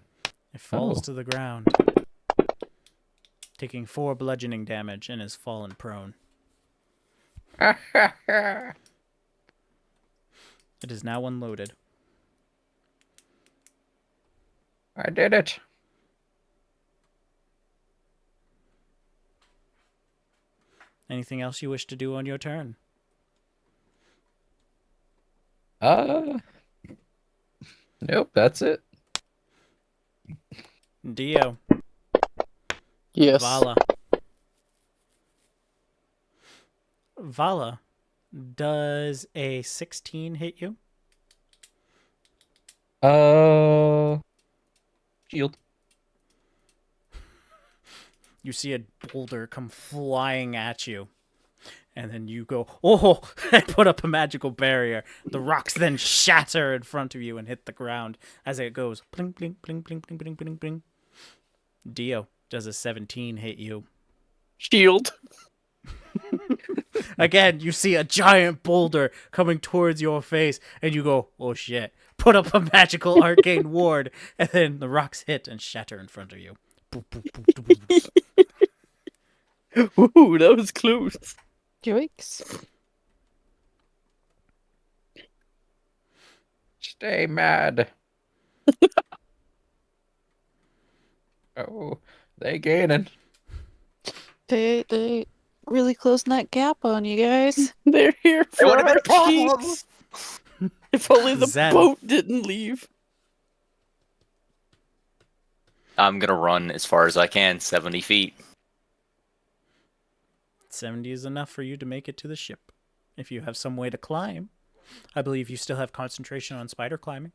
It falls Oh. to the ground, taking 4 bludgeoning damage and is fallen prone. It is now unloaded. I did it. Anything else you wish to do on your turn? Nope, that's it. Dio. Yes. Vala. Vala, does a 16 hit you? Shield. You see a boulder come flying at you. And then you go, oh, and put up a magical barrier. The rocks then shatter in front of you and hit the ground as it goes bling, bling, bling, bling, bling, bling, bling, bling. Dio, does a 17 hit you? Shield. Again, you see a giant boulder coming towards your face, and you go, oh shit. Put up a magical arcane ward, and then the rocks hit and shatter in front of you. Boop, boop, boop, boop, boop. Ooh, that was close. Yikes. Stay mad. Oh, they gaining. They really closing that gap on you guys. They're here It for would have our been problems. cheeks. If only the Zen. boat didn't leave. I'm gonna run as far as I can, 70 feet. 70 is enough for you to make it to the ship. If you have some way to climb, I believe you still have concentration on spider climbing.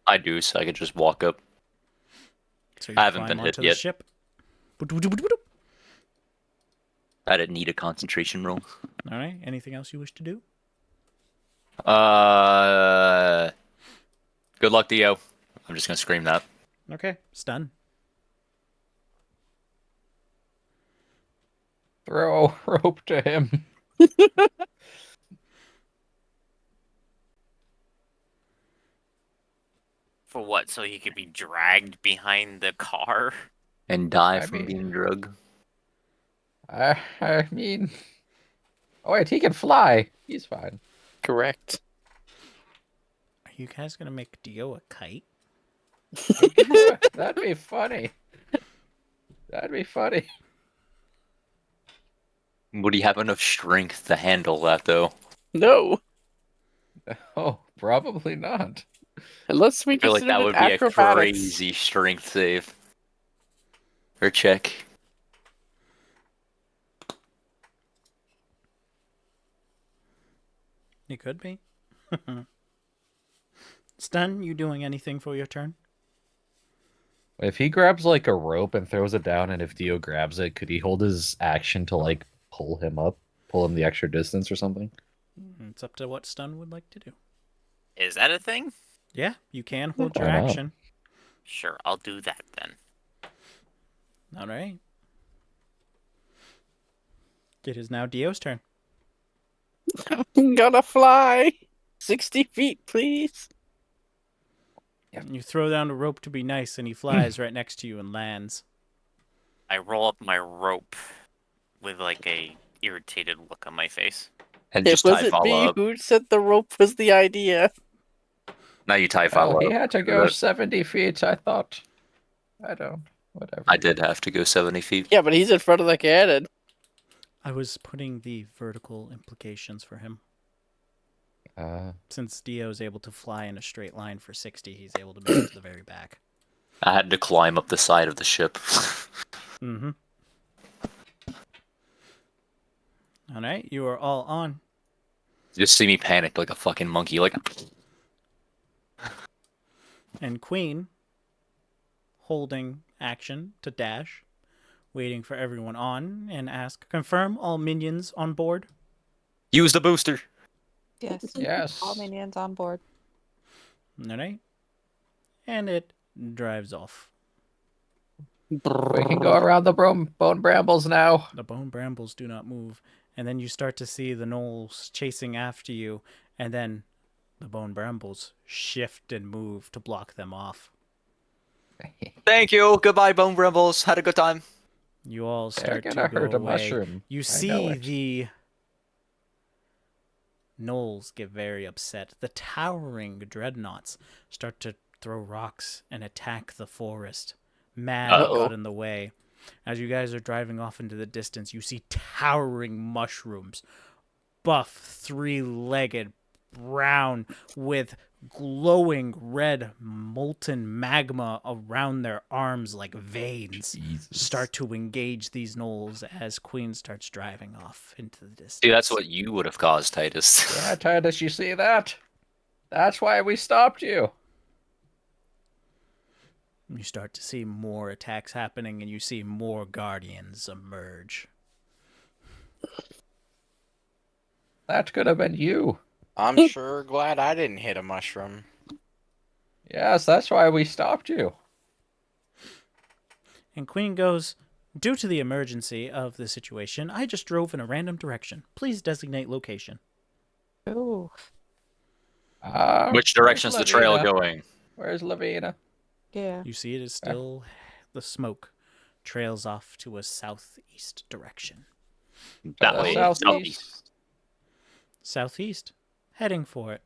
I do, so I could just walk up. So you I haven't climb been hit onto the yet. ship. I didn't need a concentration roll. All right. Anything else you wish to do? Good luck, Dio. I'm just gonna scream that. Okay. Stun. Throw a rope to him. For what? So he could be dragged behind the car? And die I from mean- being drugged. I mean, oh wait, he can fly. He's fine. Correct. Are you guys going to make Dio a kite? That'd be funny. That'd be funny. Would he have enough strength to handle that, though? No. Oh, probably not. Unless we I feel like consider that it would be a acrobatics. crazy strength save. Or check. It could be. Stun, you doing anything for your turn? If he grabs like a rope and throws it down, and if Dio grabs it, could he hold his action to like pull him up, pull him the extra distance or something? It's up to what Stun would like to do. Is that a thing? Yeah, you can hold your Why not? action. Sure, I'll do that then. All right. It is now Dio's turn. I'm gonna fly 60 feet, please. You throw down a rope to be nice, and he flies right next to you and lands. I roll up my rope with like a irritated look on my face. And It just tie wasn't follow me up. who said the rope was the idea. Now you tie Well, follow he up. had to go 70 feet, I thought. I don't. Whatever. I did have to go 70 feet. Yeah, but he's in front of the cannon. I was putting the vertical implications for him. Since Dio's able to fly in a straight line for 60, he's able to make it to the very back. I had to climb up the side of the ship. Mm-hmm. All right, you are all on. You just see me panic like a fucking monkey. Like, And Queen, holding action to dash, waiting for everyone on, and ask, confirm all minions on board? use the booster. Yes. Yes. All minions on board. All right. And it drives off. We can go around the bone brambles now. The bone brambles do not move. And then you start to see the gnolls chasing after you, and then the bone brambles shift and move to block them off. Thank you. Goodbye, Bone Brambles. Had a good time. You all They're start to gonna go hurt a away. mushroom. You I know see it. the gnolls get very upset. The towering dreadnoughts start to throw rocks and attack the forest. Mad got in the way. As you guys are driving off into the distance, you see towering mushrooms, buff, three-legged, brown, with glowing red molten magma around their arms like veins, Jesus. start to engage these gnolls as Queen starts driving off into the distance. See, that's what you would have caused, Titus. Yeah, Titus, you see that? That's why we stopped you. You start to see more attacks happening, and you see more guardians emerge. That could have been you. I'm sure glad I didn't hit a mushroom. Yes, that's why we stopped you. And Queen goes, due to the emergency of the situation, I just drove in a random direction. Please designate location. Ooh. Which direction's the where's trail Lavina? going? Where's Lavina? Yeah. You see it is still the smoke trails off to a southeast direction. That way. Southeast. Southeast, heading for it.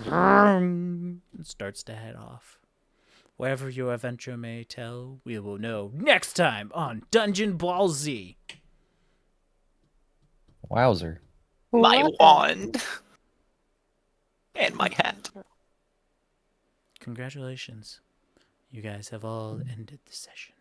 It starts to head off. Wherever your adventure may tell, we will know next time on Dungeon Ball Z. Wowzer. My What the- wand. And my hat. Congratulations. You guys have all ended the session.